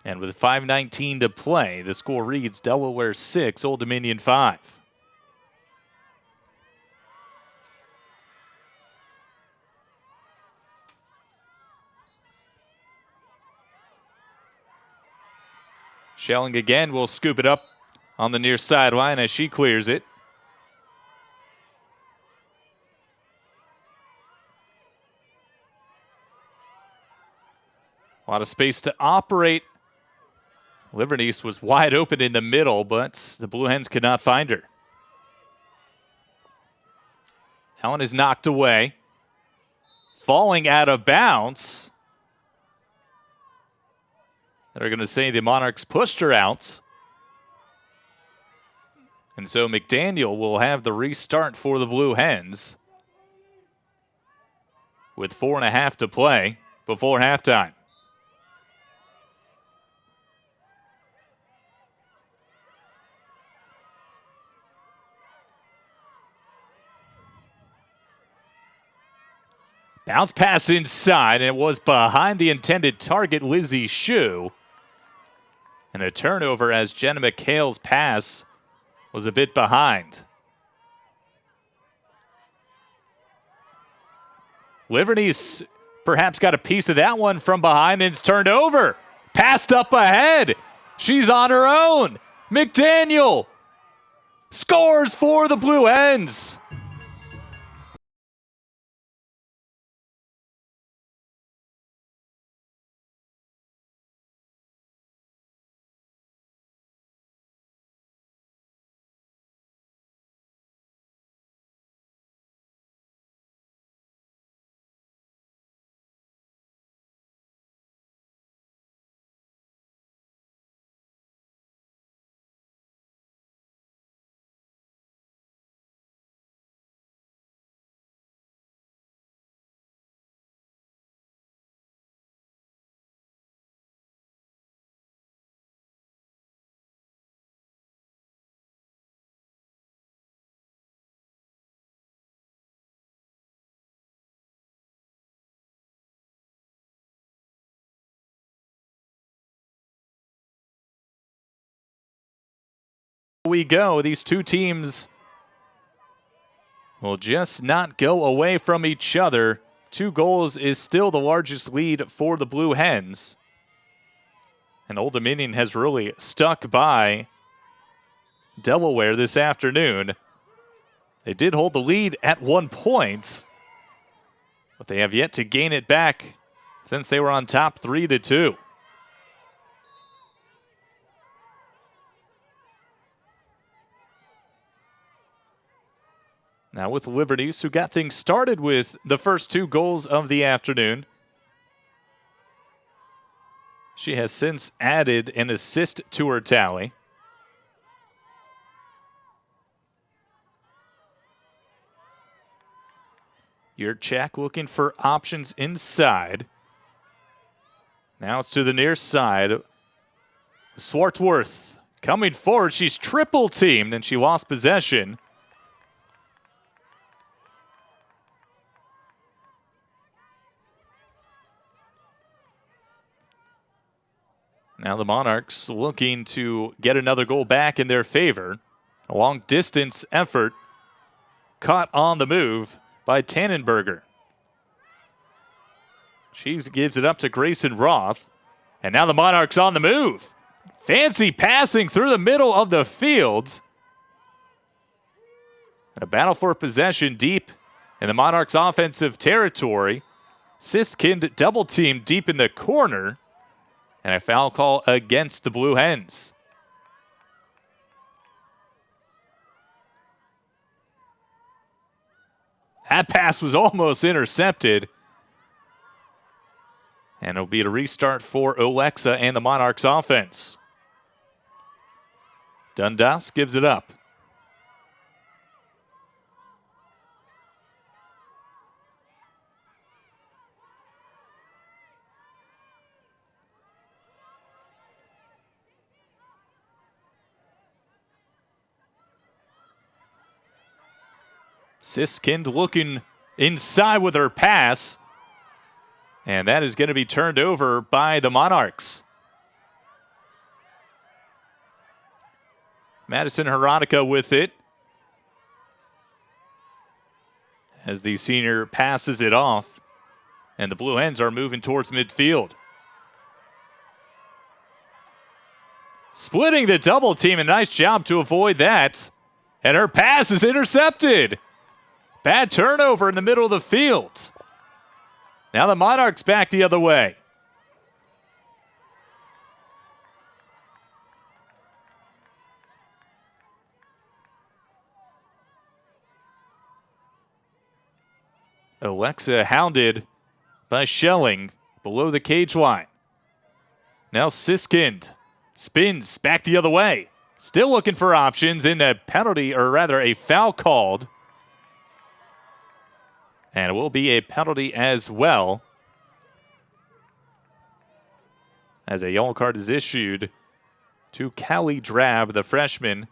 And with 5:19 to play, the score reads Delaware 6, Old Dominion 5. Schelling again will scoop it up on the near sideline as she clears it. A lot of space to operate. Livernice was wide open in the middle, but the Blue Hens could not find her. That one is knocked away. Falling out of bounds. They're going to say the Monarchs pushed her out. And so McDaniel will have the restart for the Blue Hens with 4.5 to play before halftime. Bounce pass inside, and it was behind the intended target, Lizzie Shue. And a turnover as Jenna McHale's pass was a bit behind. Livernice perhaps got a piece of that one from behind, and it's turned over. Passed up ahead. She's on her own. McDaniel scores for the Blue Hens. We go. These two teams will just not go away from each other. 2 goals is still the largest lead for the Blue Hens. And Old Dominion has really stuck by Delaware this afternoon. They did hold the lead at 1 point, but they have yet to gain it back since they were on top 3-2. Now with Livernice, who got things started with the first 2 goals of the afternoon. She has since added an assist to her tally. Yurchak looking for options inside. Now it's to the near side. Swartworth coming forward. She's triple teamed and she lost possession. Now the Monarchs looking to get another goal back in their favor. A long-distance effort caught on the move by Tannenberger. She gives it up to Grayson Roth. And now the Monarchs on the move. Fancy passing through the middle of the field. And a battle for possession deep in the Monarchs' offensive territory. Siskind double team deep in the corner. And a foul call against the Blue Hens. That pass was almost intercepted. And it'll be a restart for Alexa and the Monarchs offense. Dundas gives it up. Siskind looking inside with her pass. And that is going to be turned over by the Monarchs. Madison Heronica with it. As the senior passes it off. And the Blue Hens are moving towards midfield. Splitting the double team. A nice job to avoid that. And her pass is intercepted. Bad turnover in the middle of the field. Now the Monarchs back the other way. Alexa hounded by Schelling below the cage line. Now Siskind spins back the other way. Still looking for options in a penalty, or rather a foul called. And it will be a penalty as well, as a yellow card is issued to Callie Drab, the freshman.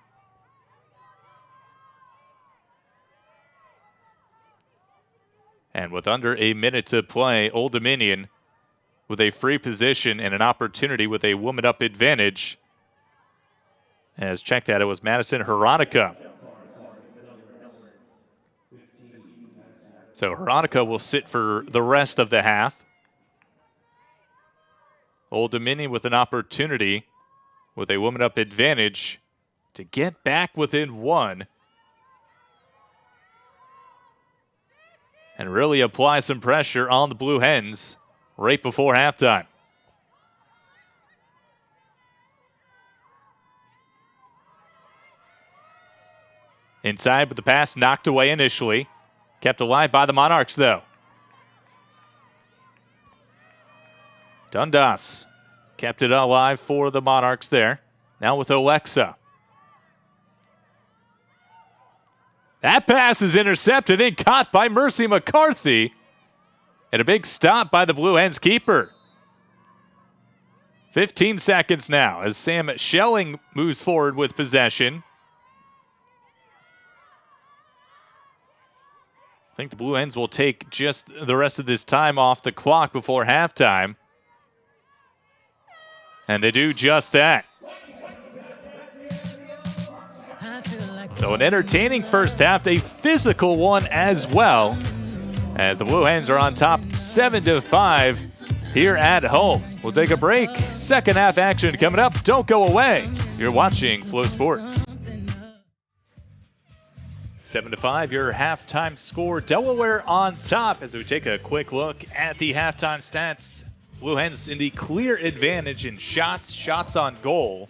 And with under a minute to play, Old Dominion with a free position and an opportunity with a woman-up advantage. As checked out, it was Madison Heronica. So Heronica will sit for the rest of the half. Old Dominion with an opportunity with a woman-up advantage to get back within one and really apply some pressure on the Blue Hens right before halftime. Inside, but the pass knocked away initially. Kept alive by the Monarchs, though. Dundas kept it alive for the Monarchs there. Now with Alexa. That pass is intercepted and caught by Mercy McCarthy. And a big stop by the Blue Hens keeper. 15 seconds now as Sam Schelling moves forward with possession. I think the Blue Hens will take just the rest of this time off the clock before halftime. And they do just that. So an entertaining first half, a physical one as well. As the Blue Hens are on top 7-5 here at home. We'll take a break. Second half action coming up. Don't go away. You're watching Flow Sports. 7-5, your halftime score. Delaware on top as we take a quick look at the halftime stats. Blue Hens in the clear advantage in shots on goal.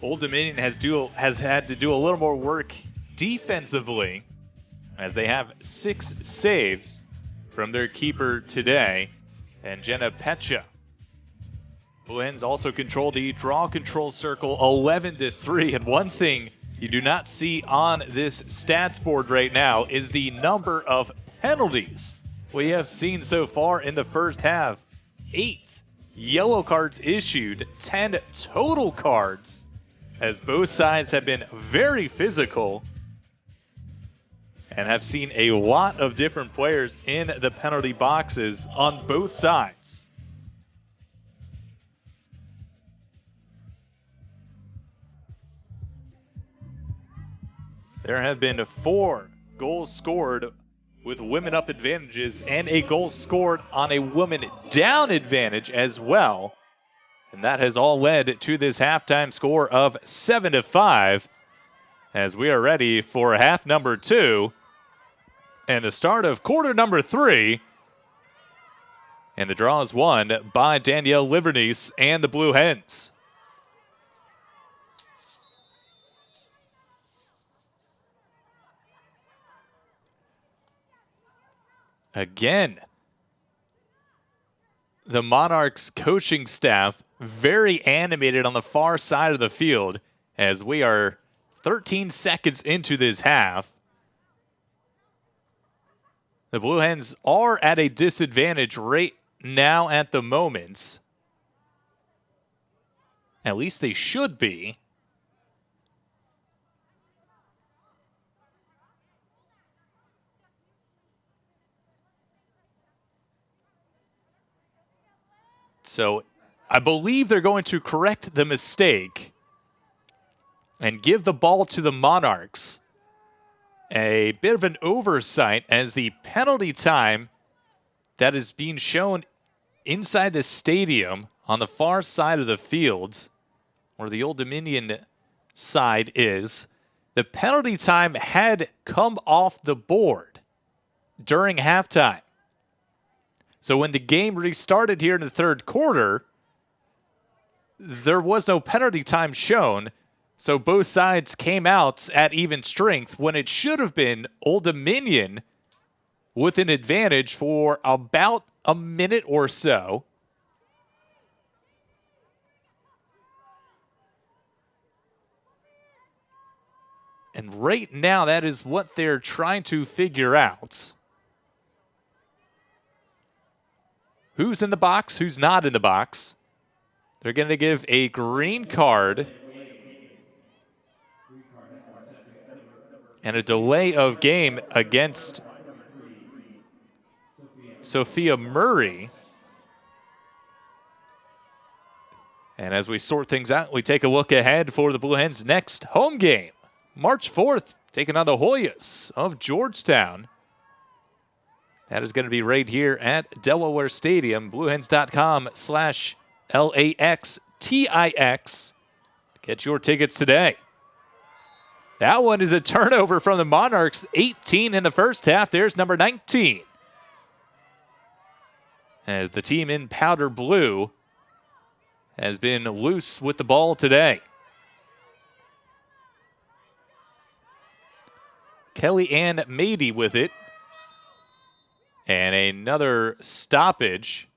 Old Dominion has had to do a little more work defensively as they have 6 saves from their keeper today, and Jenna Pecha. Blue Hens also control the draw control circle 11-3, and one thing you do not see on this stats board right now is the number of penalties we have seen so far in the first half. 8 yellow cards issued, 10 total cards, as both sides have been very physical and have seen a lot of different players in the penalty boxes on both sides. There have been 4 goals scored with women up advantages and a goal scored on a woman down advantage as well. And that has all led to this halftime score of 7-5 as we are ready for half number 2 and the start of quarter number 3. And the draw is won by Danielle Livernice and the Blue Hens. Again, the Monarchs coaching staff very animated on the far side of the field as we are 13 seconds into this half. The Blue Hens are at a disadvantage right now at the moment. At least they should be. So I believe they're going to correct the mistake and give the ball to the Monarchs. A bit of an oversight as the penalty time that is being shown inside the stadium on the far side of the field, where the Old Dominion side is, the penalty time had come off the board during halftime. So when the game restarted here in the third quarter, there was no penalty time shown. So both sides came out at even strength when it should have been Old Dominion with an advantage for about a minute or so. And right now, that is what they're trying to figure out. Who's in the box, who's not in the box. They're going to give a green card and a delay of game against Sophia Murray. And as we sort things out, we take a look ahead for the Blue Hens' next home game. March 4th, taking on the Hoyas of Georgetown. That is going to be right here at Delaware Stadium. BlueHens.com/LAXTIX. Get your tickets today. That one is a turnover from the Monarchs. 18 in the first half. There's number 19. As the team in powder blue has been loose with the ball today. Kelly Ann Mady with it. And another stoppage.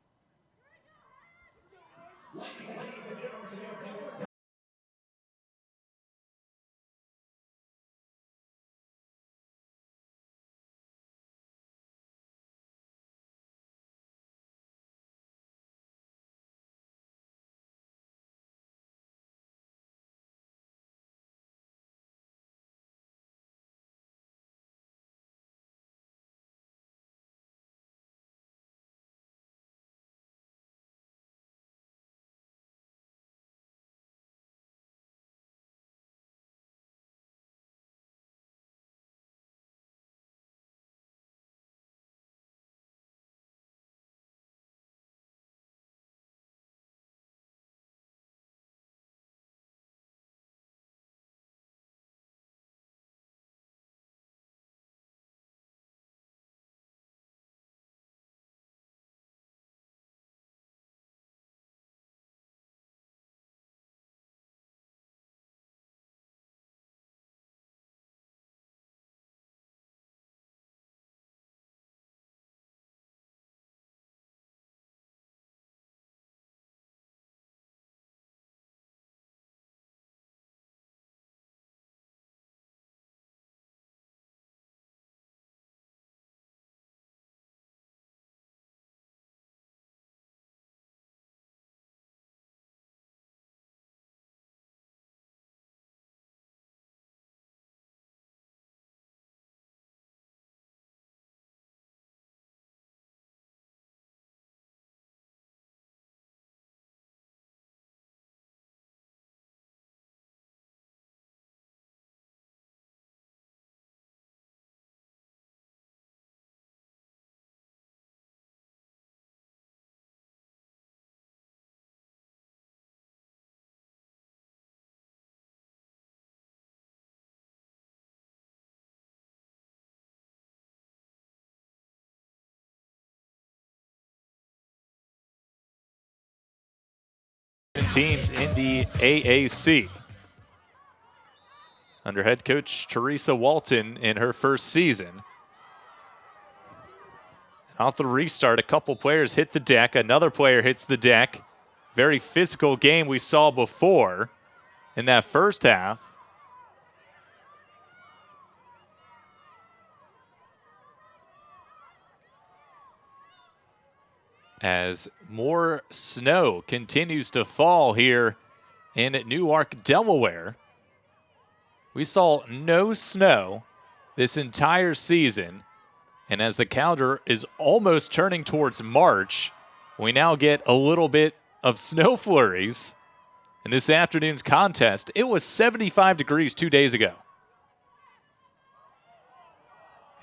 teams in the AAC. Under head coach Teresa Walton in her first season. Off the restart, a couple players hit the deck. Another player hits the deck. Very physical game we saw before in that first half. As more snow continues to fall here in Newark, Delaware. We saw no snow this entire season, and as the calendar is almost turning towards March, we now get a little bit of snow flurries. In this afternoon's contest, it was 75 degrees 2 days ago.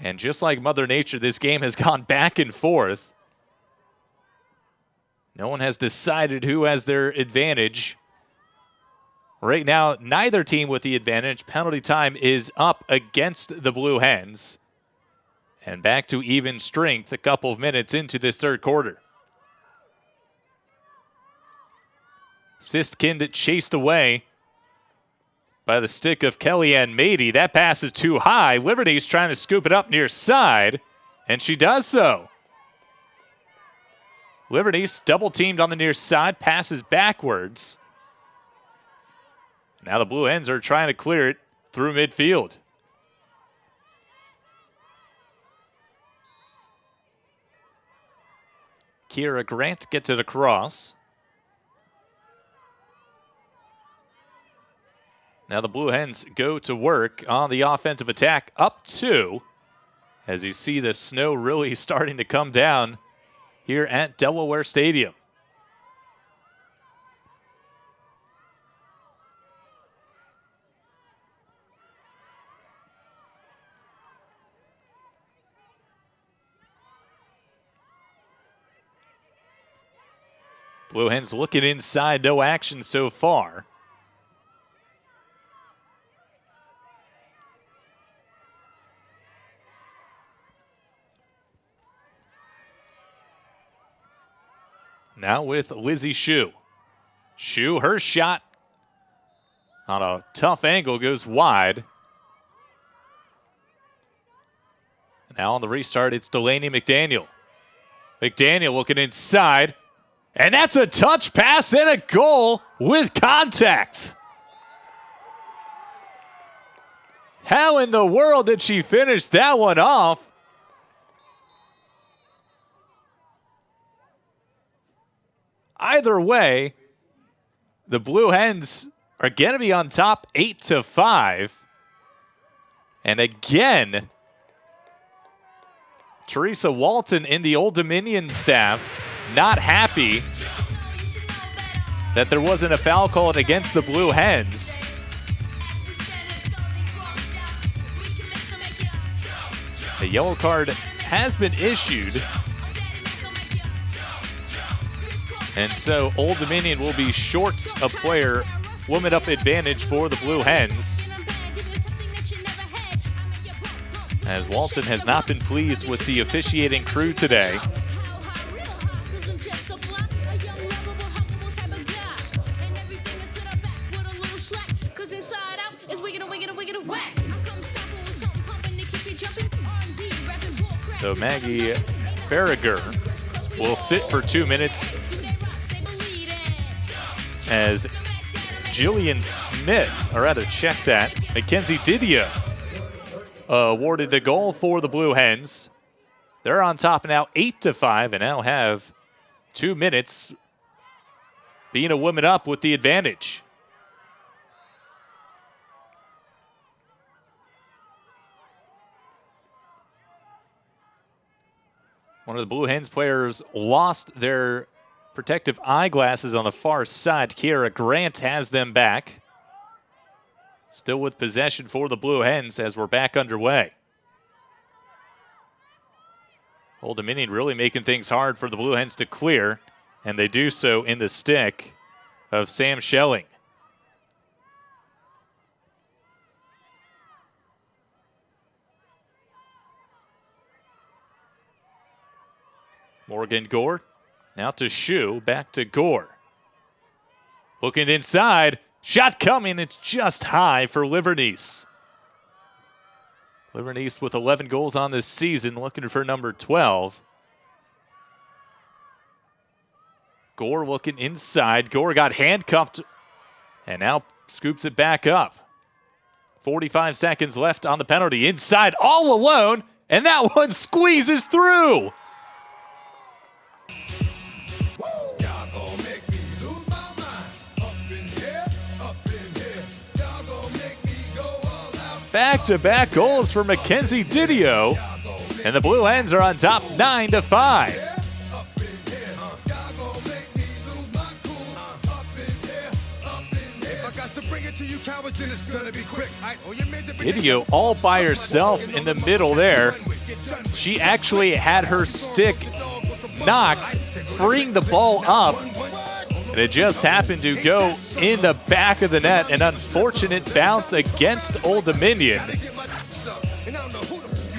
And just like Mother Nature, this game has gone back and forth. No one has decided who has their advantage. Right now, neither team with the advantage. Penalty time is up against the Blue Hens. And back to even strength a couple of minutes into this third quarter. Sistkind chased away by the stick of Kellyanne Mady. That pass is too high. Liberty's trying to scoop it up near side, and she does so. Liberty's double teamed on the near side, passes backwards. Now the Blue Hens are trying to clear it through midfield. Kira Grant gets it across. Now the Blue Hens go to work on the offensive attack, up 2, as you see the snow really starting to come down here at Delaware Stadium. Blue Hens looking inside, no action so far. Now with Lizzie Shue. Shue, her shot on a tough angle goes wide. Now on the restart, it's Delaney McDaniel. McDaniel looking inside. And that's a touch pass and a goal with contact. How in the world did she finish that one off? Either way, the Blue Hens are going to be on top 8-5. And again, Teresa Walton in the Old Dominion staff not happy that there wasn't a foul called against the Blue Hens. A yellow card has been issued. And so Old Dominion will be short a player, woman up advantage for the Blue Hens. As Walton has not been pleased with the officiating crew today. So Maggie Farragher will sit for 2 minutes as Jillian Smith, or rather check that, Mackenzie Didio awarded the goal for the Blue Hens. They're on top now 8-5 and now have 2 minutes being a woman up with the advantage. One of the Blue Hens players lost their protective eyeglasses on the far side. Kiera Grant has them back. Still with possession for the Blue Hens as we're back underway. Old Dominion really making things hard for the Blue Hens to clear, and they do so in the stick of Sam Schelling. Morgan Gore, now to Shue, back to Gore. Looking inside. Shot coming. It's just high for Livernice. Livernice with 11 goals on this season, looking for number 12. Gore looking inside. Gore got handcuffed and now scoops it back up. 45 seconds left on the penalty. Inside, all alone, and that one squeezes through. Back-to-back goals for Mackenzie Didio, and the Blue Hens are on top 9-5. Didio all by herself in the middle there. She actually had her stick knocked, freeing the ball up, and it just happened to go in the back of the net. An unfortunate bounce against Old Dominion.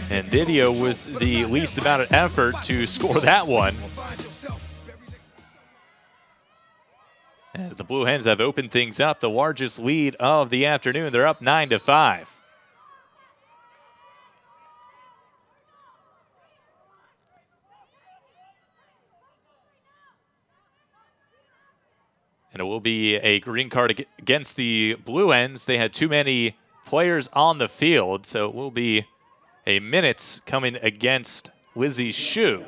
And Didio with the least amount of effort to score that one. As the Blue Hens have opened things up, the largest lead of the afternoon. They're up 9-5. And it will be a green card against the Blue Hens. They had too many players on the field, so it will be a minutes coming against Lizzie Shue.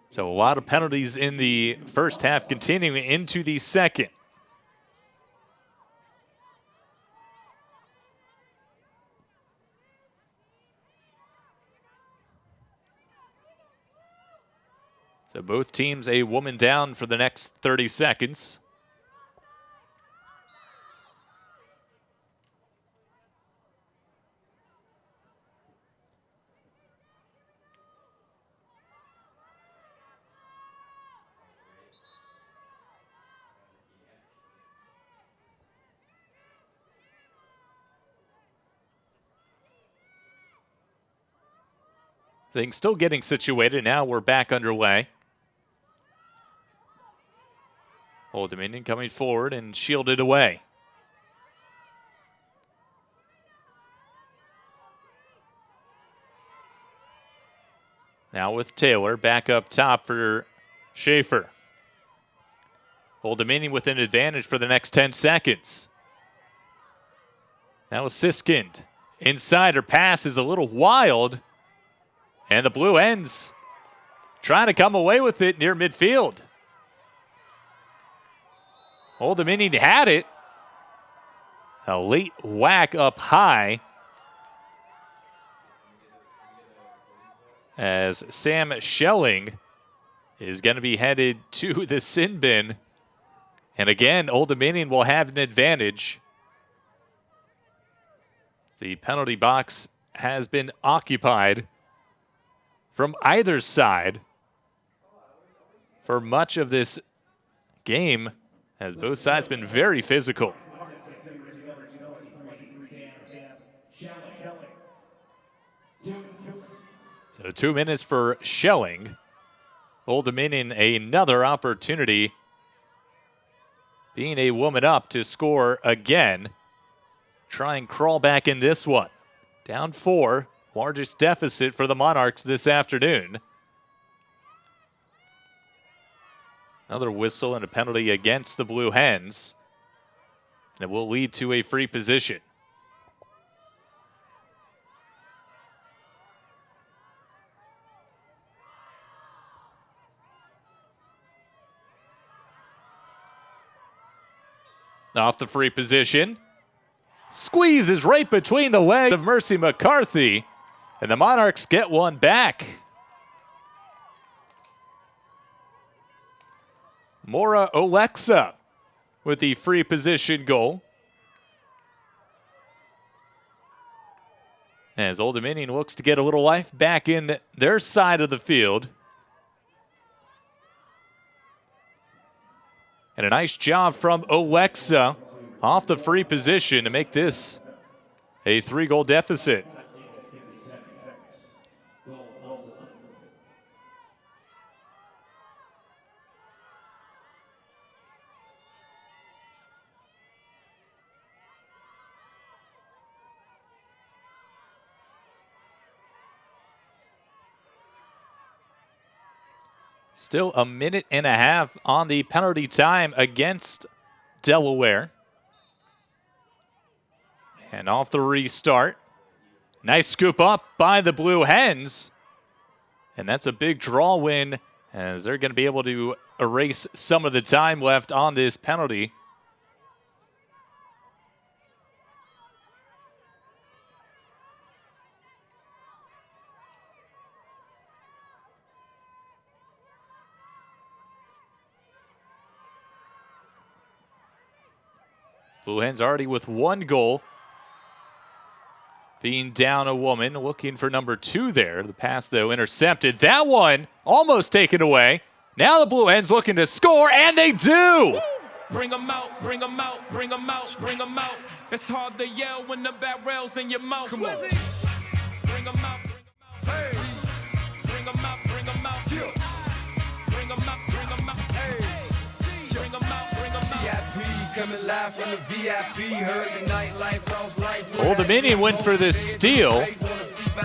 So a lot of penalties in the first half, continuing into the second. So both teams a woman down for the next 30 seconds. Things still getting situated. Now we're back underway. Old Dominion coming forward and shielded away. Now with Taylor back up top for Schaefer. Old Dominion with an advantage for the next 10 seconds. Now Siskind. Inside, her pass is a little wild. And the Blue Hens trying to come away with it near midfield. Old Dominion had it. A late whack up high. As Sam Schelling is going to be headed to the sin bin. And again, Old Dominion will have an advantage. The penalty box has been occupied from either side for much of this game, as both sides been very physical. So 2 minutes for Schelling. Old Dominion another opportunity, being a woman up to score again. Try and crawl back in this one. Down 4. Largest deficit for the Monarchs this afternoon. Another whistle and a penalty against the Blue Hens. And it will lead to a free position. Off the free position. Squeezes right between the legs of Mercy McCarthy. And the Monarchs get one back. Mora Olexa with the free position goal. As Old Dominion looks to get a little life back in their side of the field. And a nice job from Olexa off the free position to make this a 3-goal deficit. Still a minute and a half on the penalty time against Delaware. And off the restart. Nice scoop up by the Blue Hens. And that's a big draw win, as they're going to be able to erase some of the time left on this penalty. Blue Hens already with one goal. Being down a woman, looking for number 2 there. The pass, though, intercepted. That one almost taken away. Now the Blue Hens looking to score, and they do! Bring them out, bring them out, bring them out, bring them out. It's hard to yell when the barrel's in your mouth. Come on. Bring them out, bring them out. Hey. Bring them out, bring them out. Bring them out, bring them out. Hey. Bring them out, bring them out. Coming live from the VIP, heard the nightlife, Rose Life. Old Dominion went for this steal,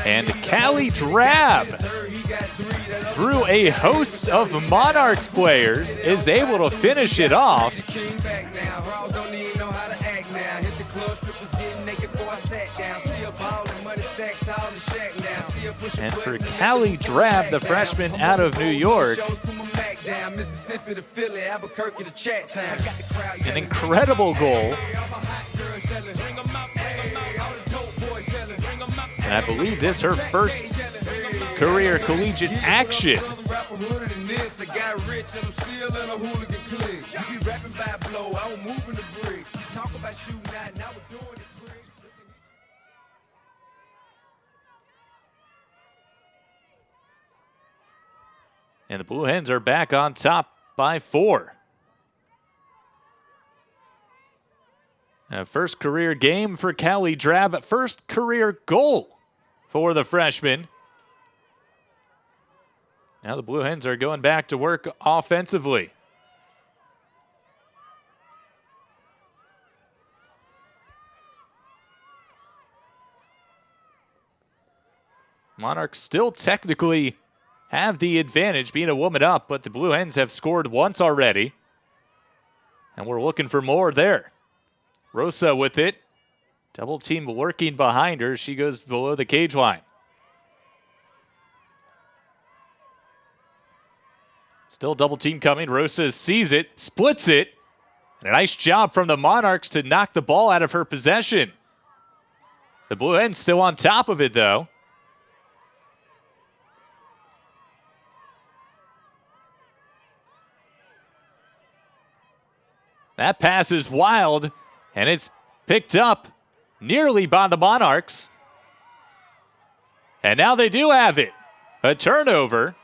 and Callie Drab, through a host of Monarchs players, is able to finish it off. And for Callie Drab, the freshman out of New York, an incredible goal. And I believe this is her first career collegiate action. And the Blue Hens are back on top by 4. First career game for Callie Drab. First career goal for the freshman. Now the Blue Hens are going back to work offensively. Monarchs still technically have the advantage, being a woman up, but the Blue Hens have scored once already. And we're looking for more there. Rosa with it. Double team working behind her. She goes below the cage line. Still double team coming. Rosa sees it, splits it. And a nice job from the Monarchs to knock the ball out of her possession. The Blue Hens still on top of it, though. That pass is wild, and it's picked up nearly by the Monarchs. And now they do have it. A turnover.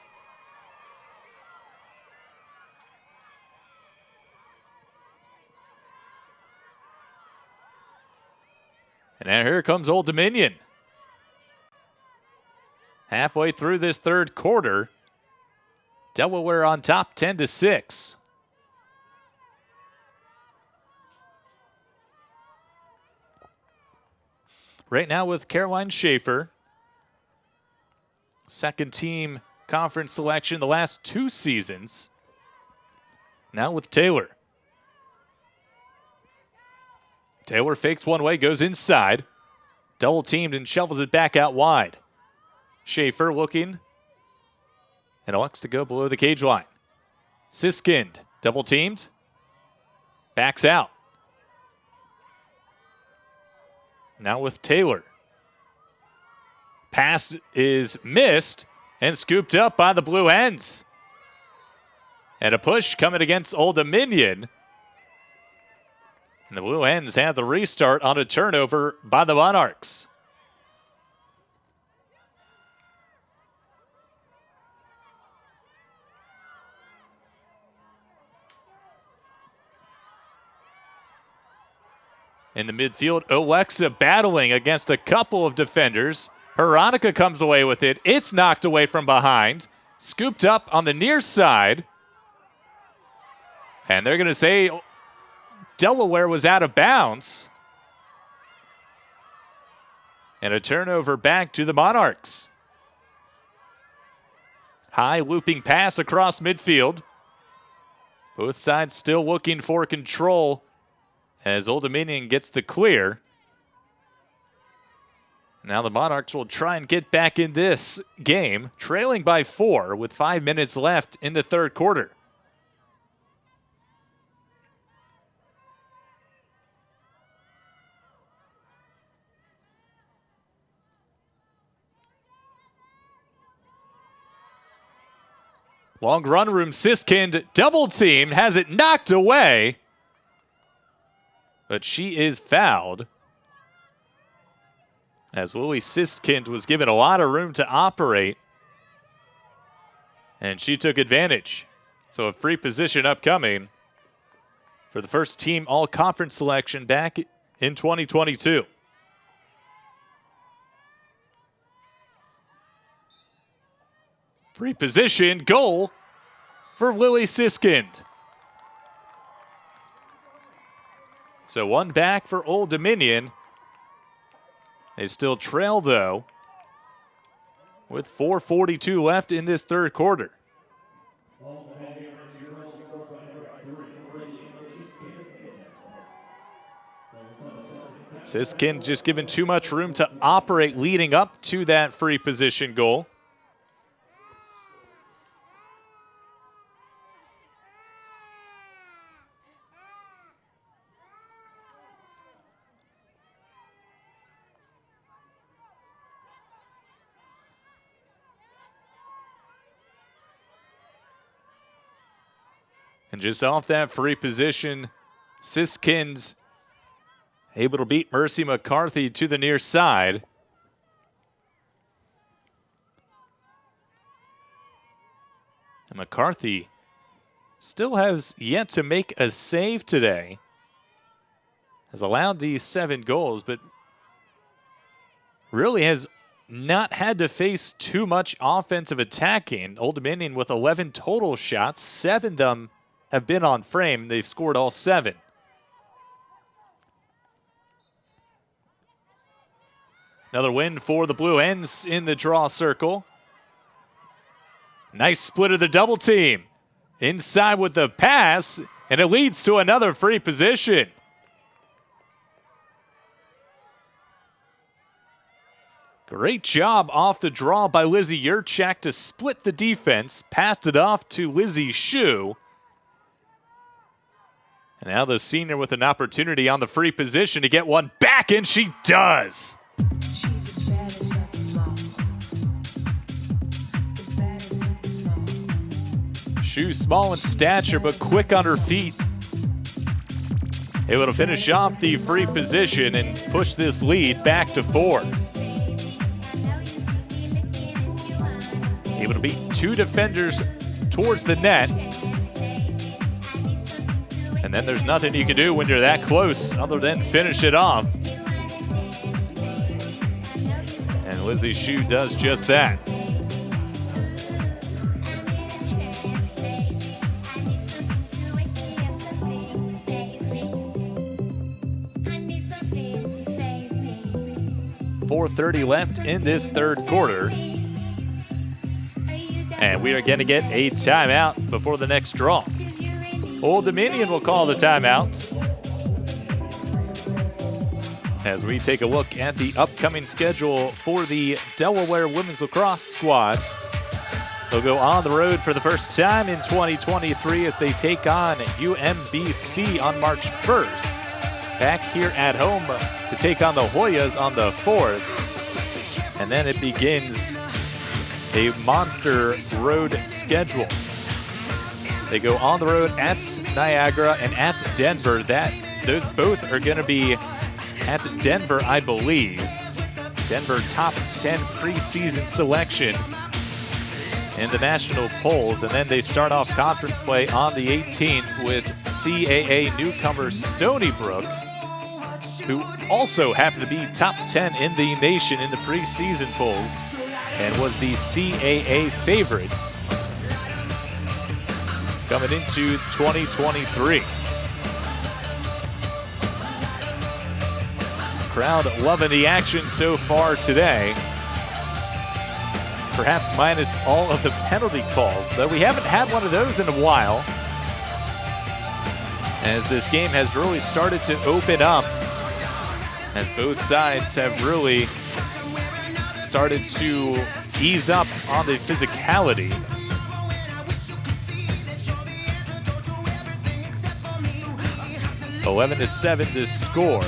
And now here comes Old Dominion. Halfway through this third quarter, Delaware on top 10-6. Right now with Caroline Schaefer, second team conference selection the last 2 seasons. Now with Taylor. Taylor fakes one way, goes inside. Double teamed and shovels it back out wide. Schaefer looking and elects to go below the cage line. Siskind, double teamed, backs out. Now with Taylor. Pass is missed and scooped up by the Blue Hens. And a push coming against Old Dominion. And the Blue Hens have the restart on a turnover by the Monarchs. In the midfield, Alexa battling against a couple of defenders. Veronica comes away with it. It's knocked away from behind. Scooped up on the near side. And they're going to say Delaware was out of bounds. And a turnover back to the Monarchs. High looping pass across midfield. Both sides still looking for control as Old Dominion gets the clear. Now the Monarchs will try and get back in this game, trailing by 4 with 5 minutes left in the third quarter. Long run room, Siskind double teamed, has it knocked away. But she is fouled. As Lily Siskind was given a lot of room to operate. And she took advantage. So a free position upcoming for the first team all-conference selection back in 2022. Free position, goal for Lily Siskind. So one back for Old Dominion. They still trail, though, with 4:42 left in this third quarter. Siskind just given too much room to operate leading up to that free position goal. And just off that free position, Siskind's able to beat Mercy McCarthy to the near side. And McCarthy still has yet to make a save today. Has allowed these 7 goals, but really has not had to face too much offensive attacking. Old Dominion with 11 total shots, 7 of them have been on frame. They've scored all 7. Another win for the Blue Hens in the draw circle. Nice split of the double team. Inside with the pass, and it leads to another free position. Great job off the draw by Lizzie Yurchak to split the defense. Passed it off to Lizzie Shue. And now the senior with an opportunity on the free position to get one back, and she does. Shue small in stature, but quick on her feet. Able to finish off the free position and push this lead back to 4. Able to beat 2 defenders towards the net. And then there's nothing you can do when you're that close other than finish it off. And Lizzie Shue does just that. .430 left in this third quarter. And we are going to get a timeout before the next draw. Old Dominion will call the timeout as we take a look at the upcoming schedule for the Delaware women's lacrosse squad. They'll go on the road for the first time in 2023 as they take on UMBC on March 1st. Back here at home to take on the Hoyas on the 4th. And then it begins a monster road schedule. They go on the road at Niagara and at Denver. Those both are going to be at Denver, I believe. Denver top 10 preseason selection in the national polls. And then they start off conference play on the 18th with CAA newcomer Stony Brook, who also happen to be top 10 in the nation in the preseason polls and was the CAA favorites coming into 2023. Crowd loving the action so far today. perhaps minus all of the penalty calls, though we haven't had one of those in a while, as this game has really started to open up, as both sides have really started to ease up on the physicality. (11-7) to score,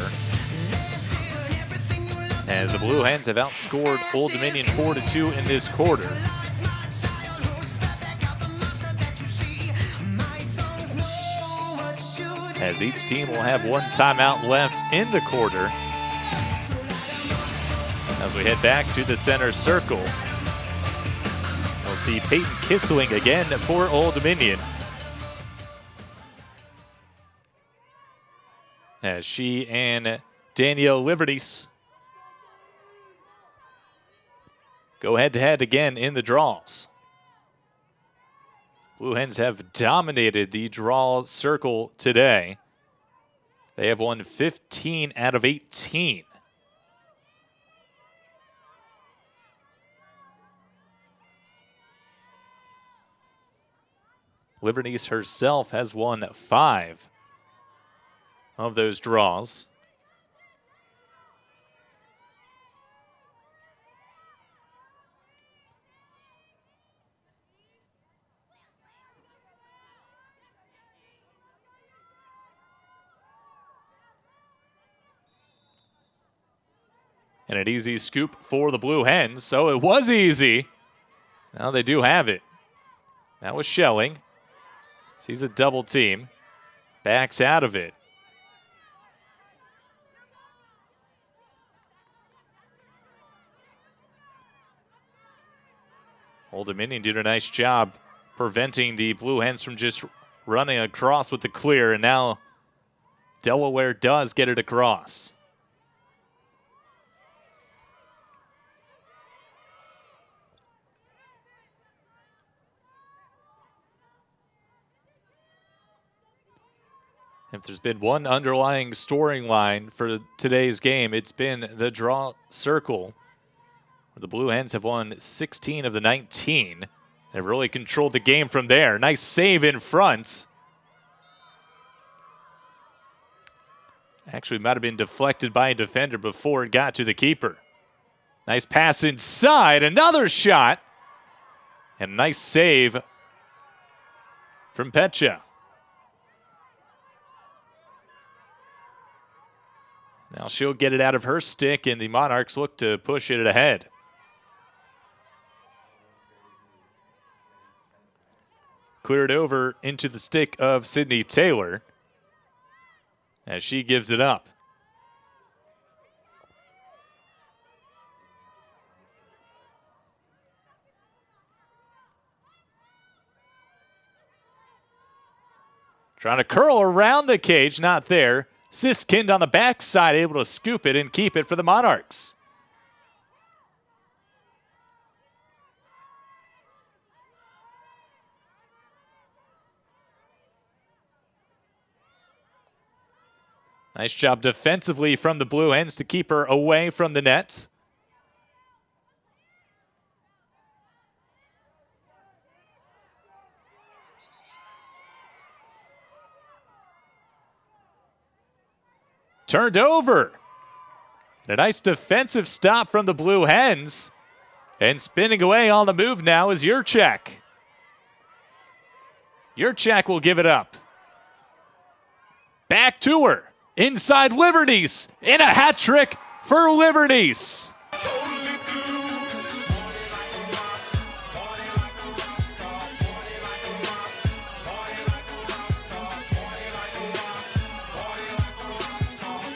as the Blue Hens have outscored Old Dominion 4-2 in this quarter. As each team will have one timeout left in the quarter. As we head back to the center circle, we'll see Peyton Kissling again for Old Dominion, as she and Danielle Liberties go head-to-head again in the draws. Blue Hens have dominated the draw circle today. They have won 15 out of 18. Liberties herself has won 5 of those draws. And an easy scoop for the Blue Hens, so it was easy. Now they do have it. That was Schelling. Sees a double team. Backs out of it. Old Dominion did a nice job preventing the Blue Hens from just running across with the clear, and now Delaware does get it across. If there's been one underlying scoring line for today's game, it's been the draw circle, where the Blue Hens have won 16 of the 19. They've really controlled the game from there. Nice save in front. Actually, might have been deflected by a defender before it got to the keeper. Nice pass inside, another shot. And a nice save from Petcha. Now she'll get it out of her stick, and the Monarchs look to push it ahead. Cleared over into the stick of Sydney Taylor, as she gives it up. Trying to curl around the cage, not there. Siskind on the backside, able to scoop it and keep it for the Monarchs. Nice job defensively from the Blue Hens to keep her away from the net. Turned over. And a nice defensive stop from the Blue Hens. And spinning away on the move now is Yurchak. Yurchak will give it up. Back to her. Inside Liberties. In a hat trick for Liberties.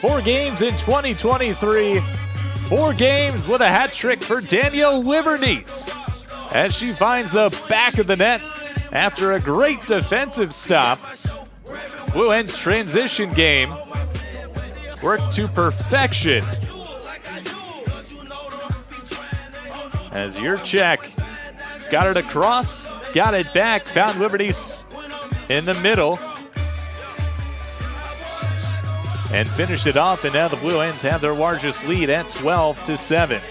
Four games in 2023. 4 games with a hat trick for Danielle Liberties, as she finds the back of the net after a great defensive stop. Blue Hens transition game worked to perfection, as Yurchak got it across, got it back, found Liberties in the middle, and finished it off, and now the Blue Hens have their largest lead at 12-7.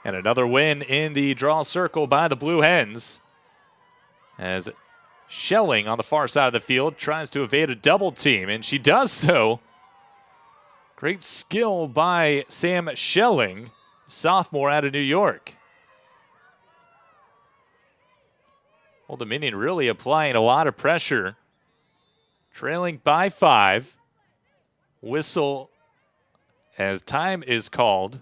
And another win in the draw circle by the Blue Hens. As Schelling on the far side of the field tries to evade a double team, and she does so. Great skill by Sam Schelling, sophomore out of New York. Old Dominion really applying a lot of pressure. Trailing by 5. Whistle as time is called.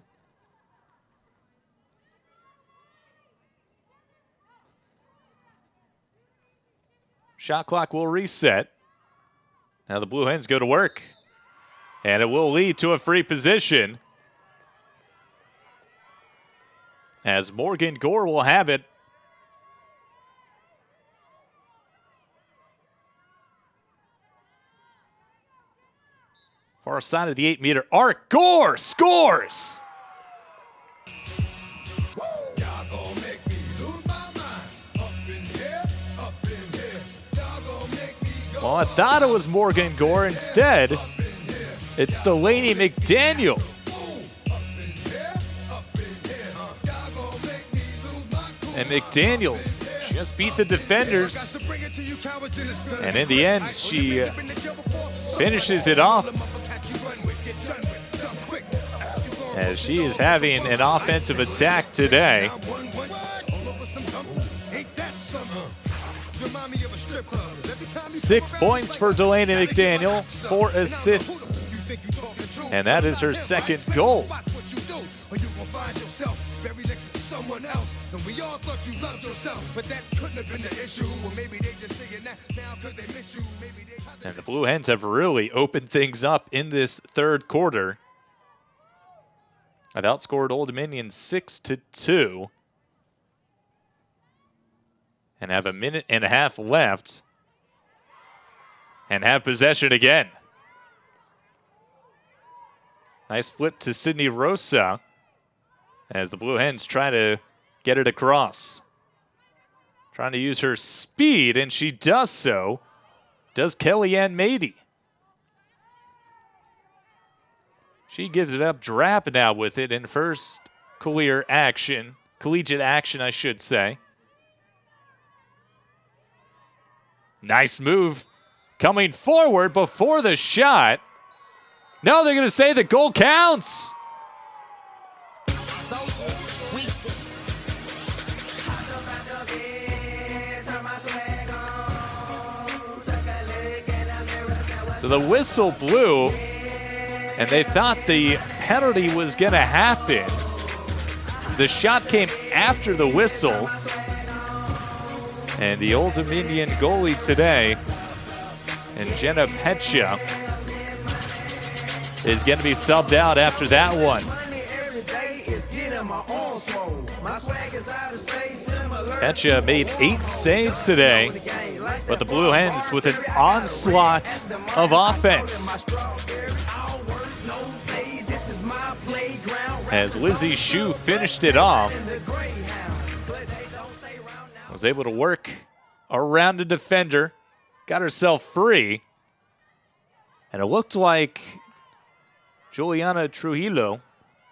Shot clock will reset. Now the Blue Hens go to work. And it will lead to a free position. As Morgan Gore will have it. Far side of the 8-meter arc. Gore scores! Well, I thought it was Morgan Gore. Instead, it's Delaney McDaniel. And McDaniel just beat the defenders. And in the end, she finishes it off. As she is having an offensive attack today. Six points for Delaney McDaniel, 4 assists, and that is her second goal. And the Blue Hens have really opened things up in this third quarter. I've outscored Old Dominion 6-2. And have a minute and a half left. And have possession again. Nice flip to Sydney Rosa as the Blue Hens try to get it across. Trying to use her speed, and she does so. Does Kellyanne Mady. She gives it up. Drap now with it in first collegiate action, I should say. Nice move. Coming forward before the shot. No, they're going to say the goal counts. So the whistle blew, and they thought the penalty was going to happen. The shot came after the whistle. And the Old Dominion goalie today, and Jenna Petcha, is going to be subbed out after that one. Petcha made 8 saves today, but the Blue Hens with an onslaught of offense. As Lizzie Shue finished it off, was able to work around a defender, got herself free, and it looked like Juliana Trujillo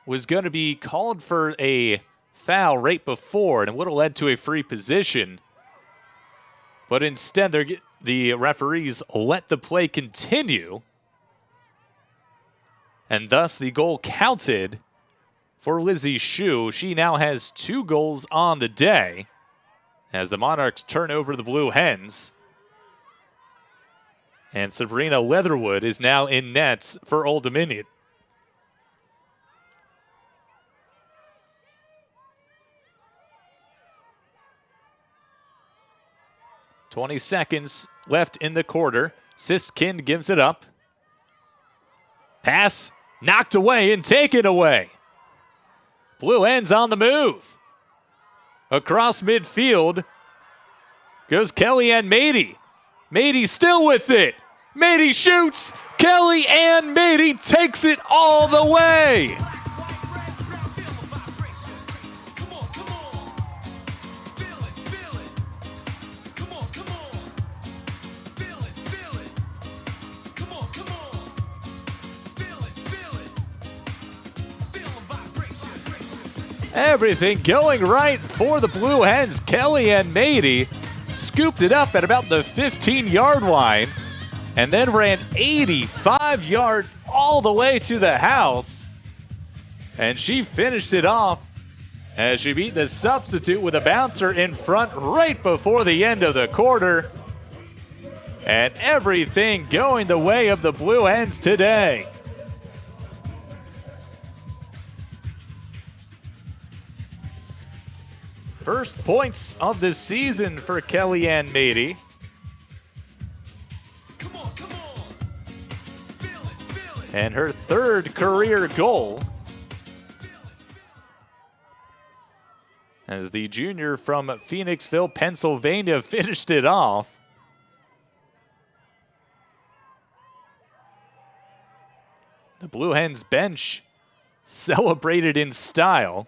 was going to be called for a foul right before, and it would have led to a free position. But instead, the referees let the play continue, and thus the goal counted for Lizzie Shue. She now has 2 goals on the day as the Monarchs turn over the Blue Hens. And Sabrina Leatherwood is now in nets for Old Dominion. .20 seconds left in the quarter. Sistkind gives it up. Pass knocked away and taken away. Blue Hens on the move. Across midfield goes Kellyanne Mady. Mady still with it. Mady shoots. Kellyanne Mady takes it all the way. Everything going right for the Blue Hens. Kellyanne Mady scooped it up at about the 15-yard line and then ran 85 yards all the way to the house. And she finished it off as she beat the substitute with a bouncer in front right before the end of the quarter. And everything going the way of the Blue Hens today. First points of the season for Kellyanne Mady. Come on. Feel it. And her third career goal. As the junior from Phoenixville, Pennsylvania, finished it off. The Blue Hens bench celebrated in style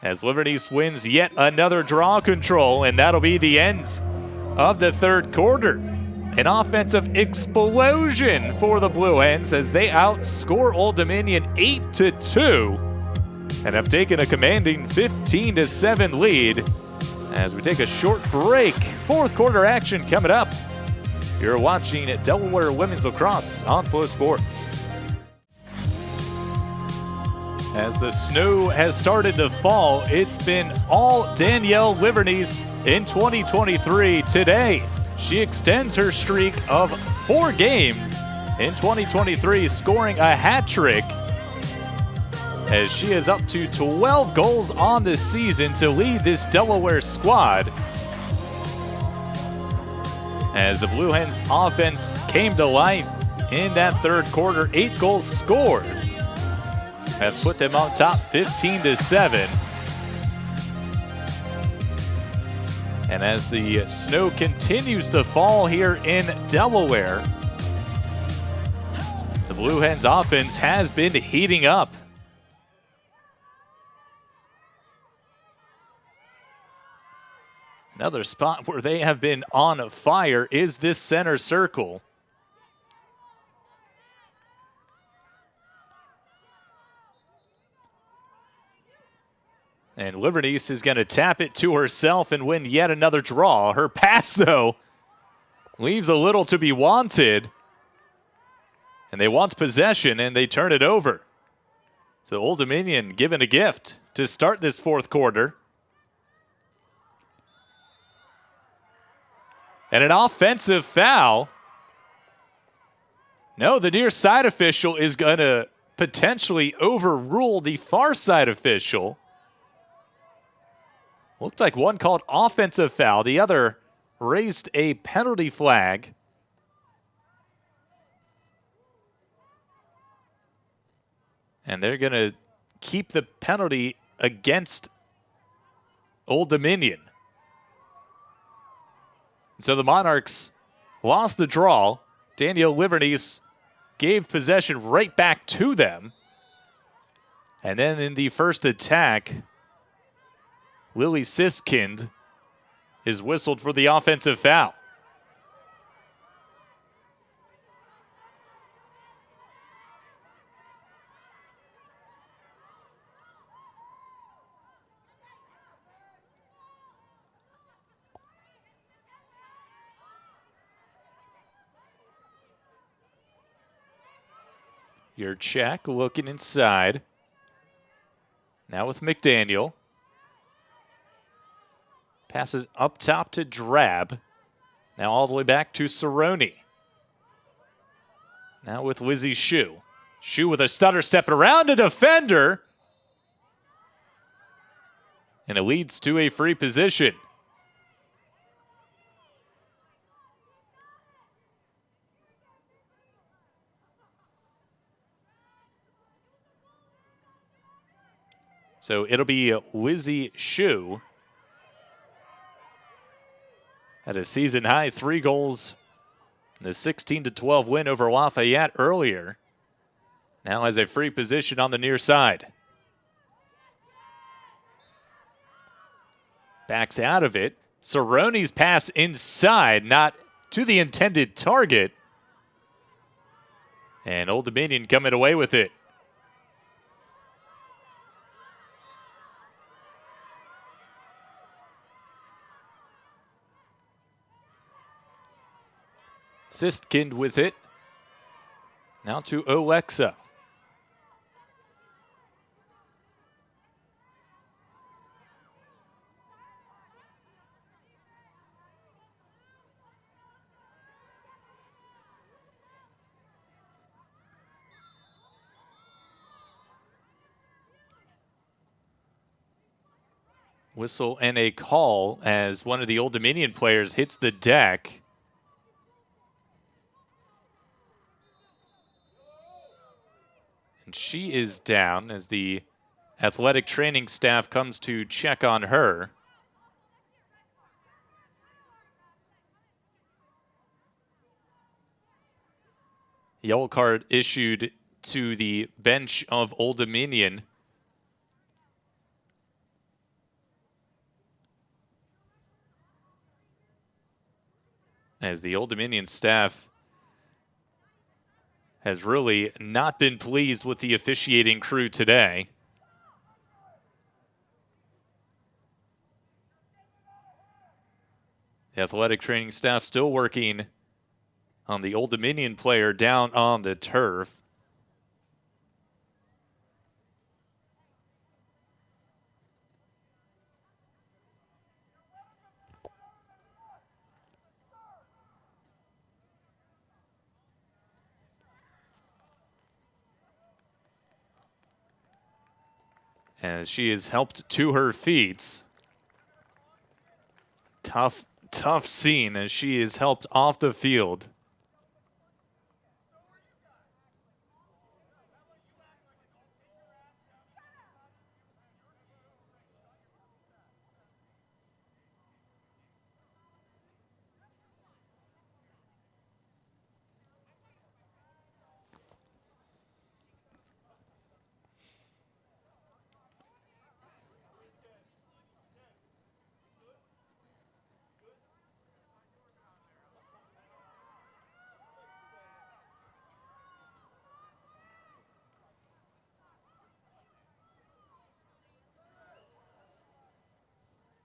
as Liberty's wins yet another draw control, and that'll be the end of the third quarter. An offensive explosion for the Blue Hens as they outscore Old Dominion 8-2 and have taken a commanding 15-7 lead. As we take a short break, fourth quarter action coming up. You're watching Delaware Women's Lacrosse on Flow Sports. As the snow has started to fall, it's been all Danielle Livernies in 2023. Today, she extends her streak of 4 games in 2023, scoring a hat trick as she is up to 12 goals on the season to lead this Delaware squad. As the Blue Hens offense came to life in that third quarter, 8 goals scored has put them on top 15-7. And as the snow continues to fall here in Delaware, the Blue Hens offense has been heating up. Another spot where they have been on fire is this center circle. And Livernice is going to tap it to herself and win yet another draw. Her pass, though, leaves a little to be wanted. And they want possession, and they turn it over. So Old Dominion given a gift to start this fourth quarter. And an offensive foul. No, the near side official is going to potentially overrule the far side official. Looked like one called offensive foul. The other raised a penalty flag. And they're going to keep the penalty against Old Dominion. So the Monarchs lost the draw. Danielle Livernice gave possession right back to them. And then in the first attack, Lily Siskind is whistled for the offensive foul. Your check looking inside. Now with McDaniel. Passes up top to Drab. Now all the way back to Cerrone. Now with Lizzie Shue. Shue with a stutter step around a defender. And it leads to a free position. So it'll be Lizzie Shue. At a season-high 3 goals in the 16-12 win over Lafayette earlier. Now has a free position on the near side. Backs out of it. Cerrone's pass inside, not to the intended target. And Old Dominion coming away with it. Sistkind with it. Now to Olexa. Whistle and a call as one of the Old Dominion players hits the deck. And she is down as the athletic training staff comes to check on her. Yellow card issued to the bench of Old Dominion. As the Old Dominion staff has really not been pleased with the officiating crew today. The athletic training staff still working on the Old Dominion player down on the turf. As she is helped to her feet. Tough scene as she is helped off the field.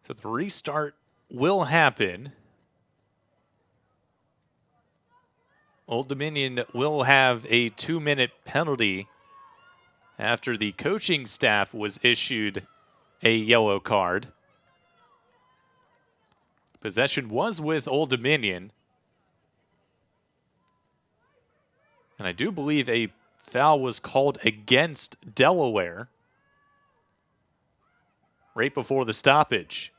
So the restart will happen. Old Dominion will have a 2-minute penalty after the coaching staff was issued a yellow card. Possession was with Old Dominion. And I do believe a foul was called against Delaware right before the stoppage.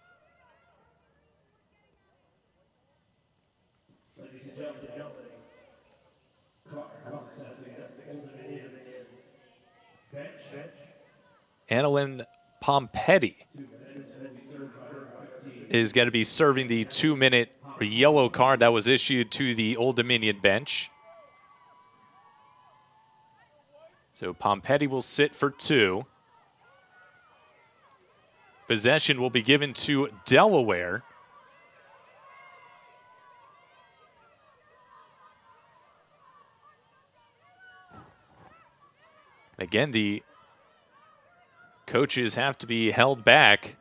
Annalyn Pompetti is going to be serving the 2-minute yellow card that was issued to the Old Dominion bench. So Pompetti will sit for 2. Possession will be given to Delaware. Again, the coaches have to be held back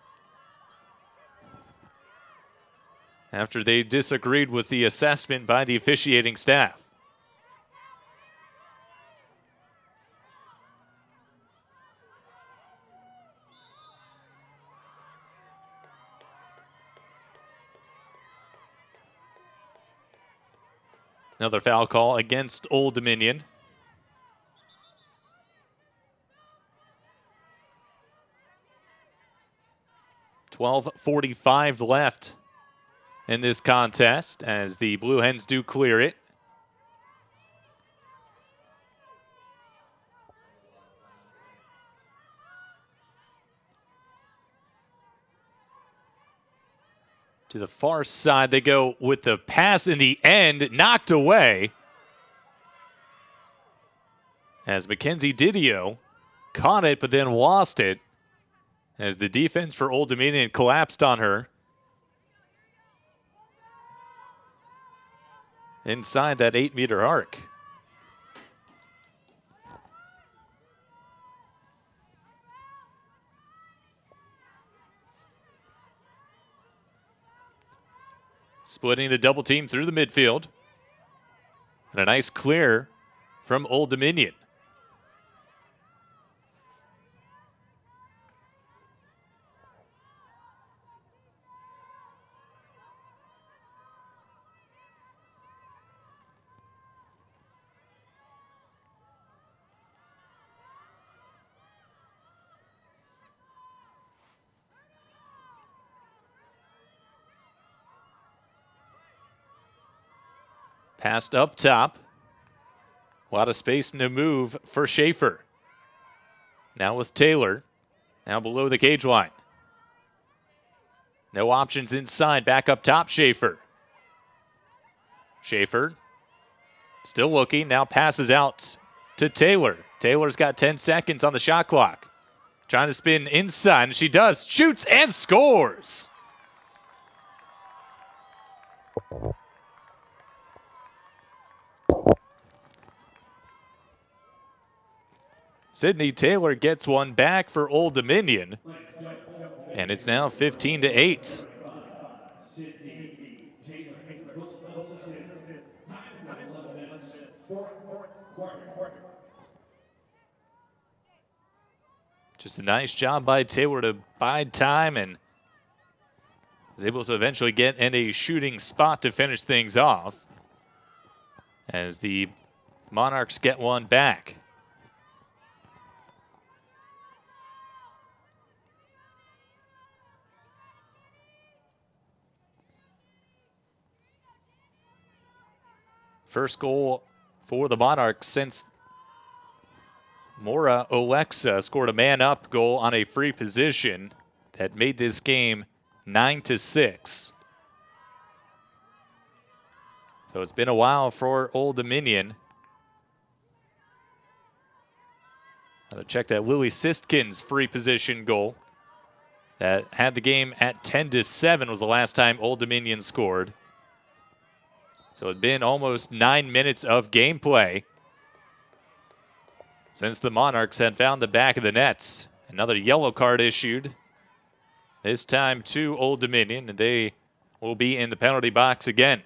after they disagreed with the assessment by the officiating staff. Another foul call against Old Dominion. .45 left in this contest as the Blue Hens do clear it. To the far side, they go with the pass in the end, knocked away. As Mackenzie Didio caught it, but then lost it. As the defense for Old Dominion collapsed on her. Inside that 8-meter arc. Splitting the double team through the midfield. And a nice clear from Old Dominion. Passed up top. A lot of space in the move for Schaefer. Now with Taylor. Now below the cage line. No options inside. Back up top, Schaefer. Schaefer still looking. Now passes out to Taylor. Taylor's got 10 seconds on the shot clock. Trying to spin inside, and she does. Shoots and scores. Sydney Taylor gets one back for Old Dominion. And it's now 15-8. Just a nice job by Taylor to bide time and is able to eventually get in a shooting spot to finish things off as the Monarchs get one back. First goal for the Monarchs since Mora Olexa scored a man-up goal on a free position that made this game 9-6. So it's been a while for Old Dominion. I'll check that Lily Sistkin's free position goal that had the game at 10-7 was the last time Old Dominion scored. So it's been almost 9 minutes of gameplay since the Monarchs had found the back of the nets. Another yellow card issued, this time to Old Dominion, and they will be in the penalty box again.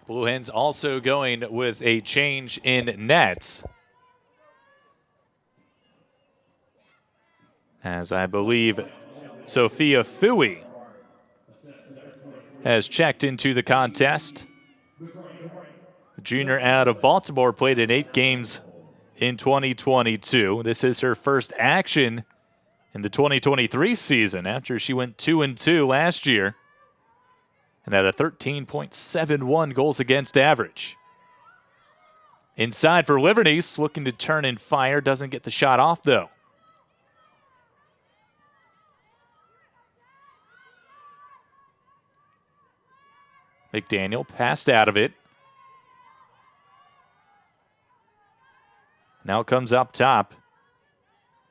Blue Hens also going with a change in nets, as I believe Sophia Fui has checked into the contest. The junior out of Baltimore played in 8 games in 2022. This is her first action in the 2023 season after she went 2-2 last year and had a 13.71 goals against average. Inside for Livernice, looking to turn and fire. Doesn't get the shot off, though. McDaniel passed out of it. Now comes up top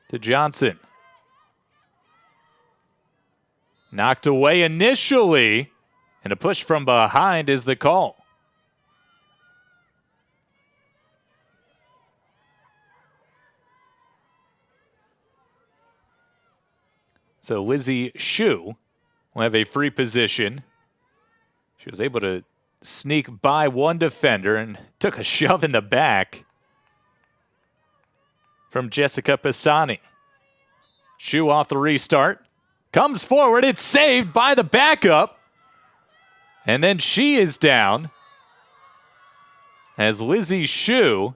to Johnson. Knocked away initially, and a push from behind is the call. So Lizzie Shue will have a free position. She was able to sneak by one defender and took a shove in the back from Jessica Pisani. Shue off the restart. Comes forward. It's saved by the backup. And then she is down as Lizzie Shue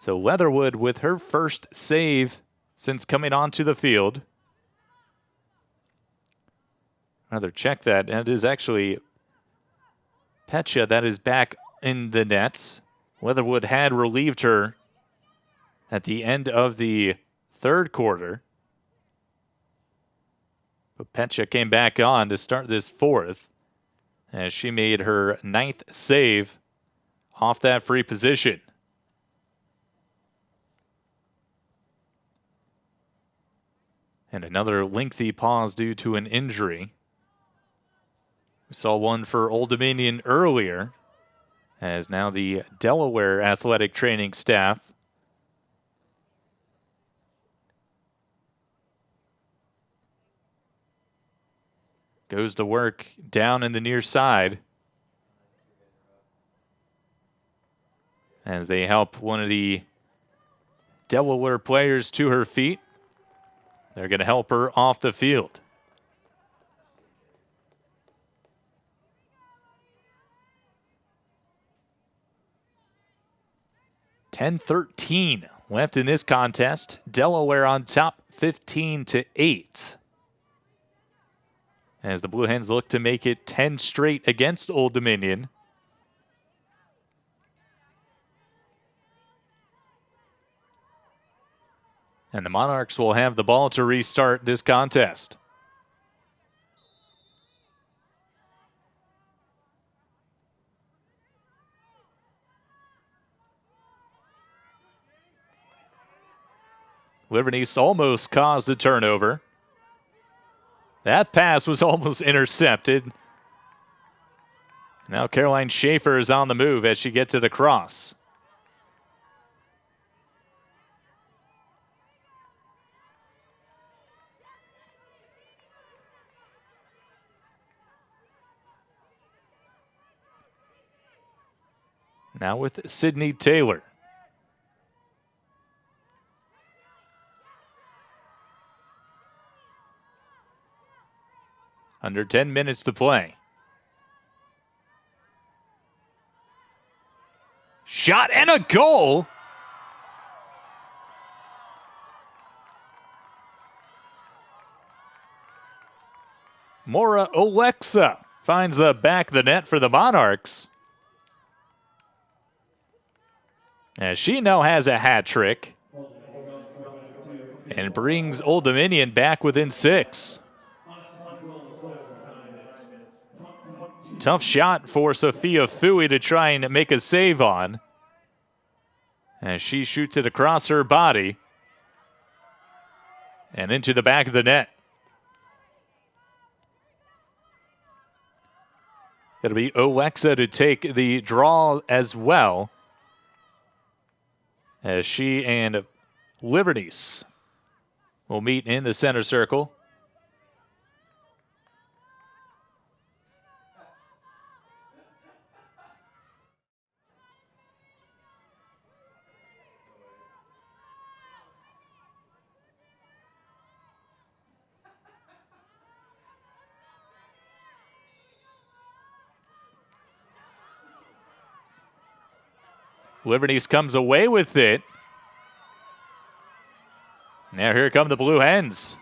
So Leatherwood with her first save since coming onto the field. Another check that, and it is actually Petcha that is back in the nets. Leatherwood had relieved her at the end of the third quarter. But Petcha came back on to start this fourth as she made her 9th save off that free position. And another lengthy pause due to an injury We saw one for Old Dominion earlier, as now the Delaware athletic training staff goes to work down in the near side as they help one of the Delaware players to her feet. They're going to help her off the field. .10-13 left in this contest. Delaware on top 15-8. As the Blue Hens look to make it 10 straight against Old Dominion. And the Monarchs will have the ball to restart this contest. Liberty's almost caused a turnover. That pass was almost intercepted. Now Caroline Schaefer is on the move as she gets it across. Now with Sydney Taylor. Under 10 minutes to play. Shot and a goal. Mora Olexa finds the back of the net for the Monarchs. As she now has a hat trick and brings Old Dominion back within 6. Tough shot for Sophia Fui to try and make a save on, as she shoots it across her body and into the back of the net. It'll be Olexa to take the draw as well, as she and Liberties will meet in the center circle. Liberties comes away with it. Now here come the Blue Hens.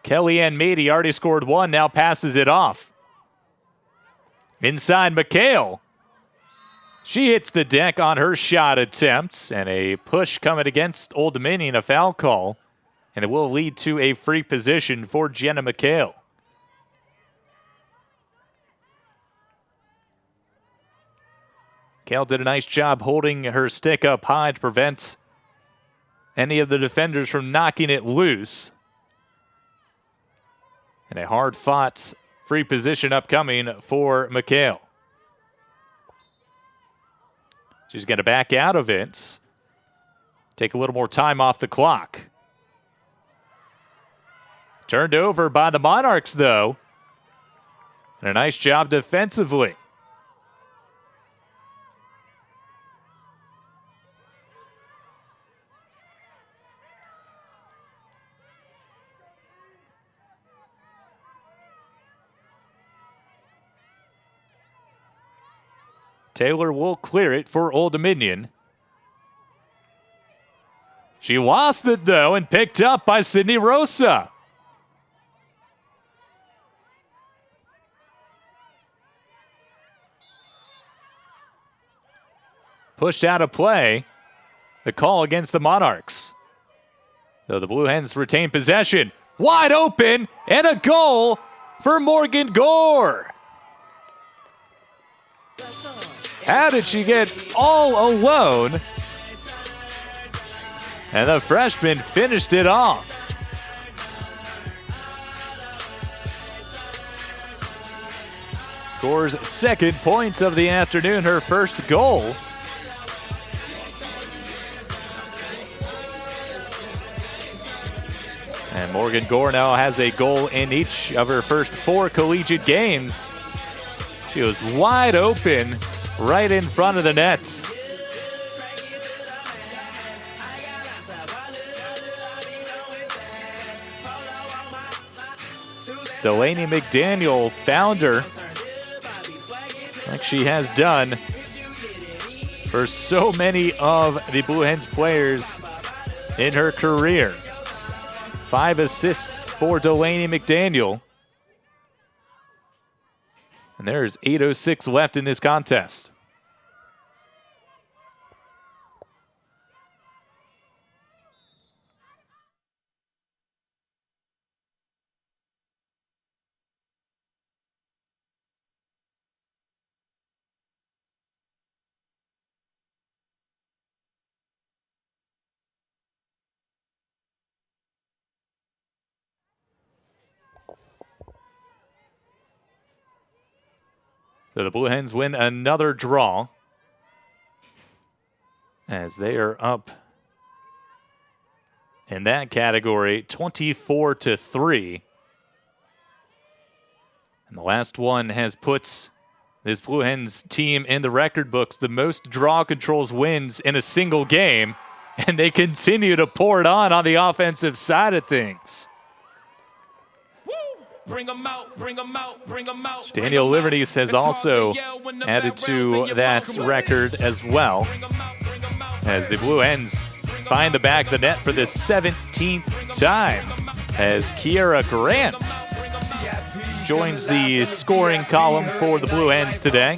Kellyanne Mady already scored one, now passes it off. Inside McHale. She hits the deck on her shot attempts, and a push coming against Old Dominion, a foul call, and it will lead to a free position for Jenna McHale. Cal did a nice job holding her stick up high to prevent any of the defenders from knocking it loose. And a hard-fought free position upcoming for McHale. She's going to back out of it. Take a little more time off the clock. Turned over by the Monarchs, though. And a nice job defensively. Taylor will clear it for Old Dominion. She lost it, though, and picked up by Sydney Rosa. Pushed out of play. The call against the Monarchs. So the Blue Hens retain possession. Wide open, and a goal for Morgan Gore. How did she get all alone? And the freshman finished it off. scores second points of the afternoon, her first goal. And Morgan Gore now has a goal in each of her first 4 collegiate games. She was wide open right in front of the net. Delaney McDaniel found her, like she has done for so many of the Blue Hens players in her career. 5 assists for Delaney McDaniel. And there's 8:06 left in this contest. So the Blue Hens win another draw as they are up in that category 24-3. And the last one has put this Blue Hens team in the record books, the most draw controls wins in a single game, and they continue to pour it on the offensive side of things. Bring 'em out, bring 'em out, bring 'em out. Daniel Livernice has also added to that record as well, as the Blue Hens find the back of the net for the 17th time, as Kiera Grant joins the scoring column for the Blue Hens today.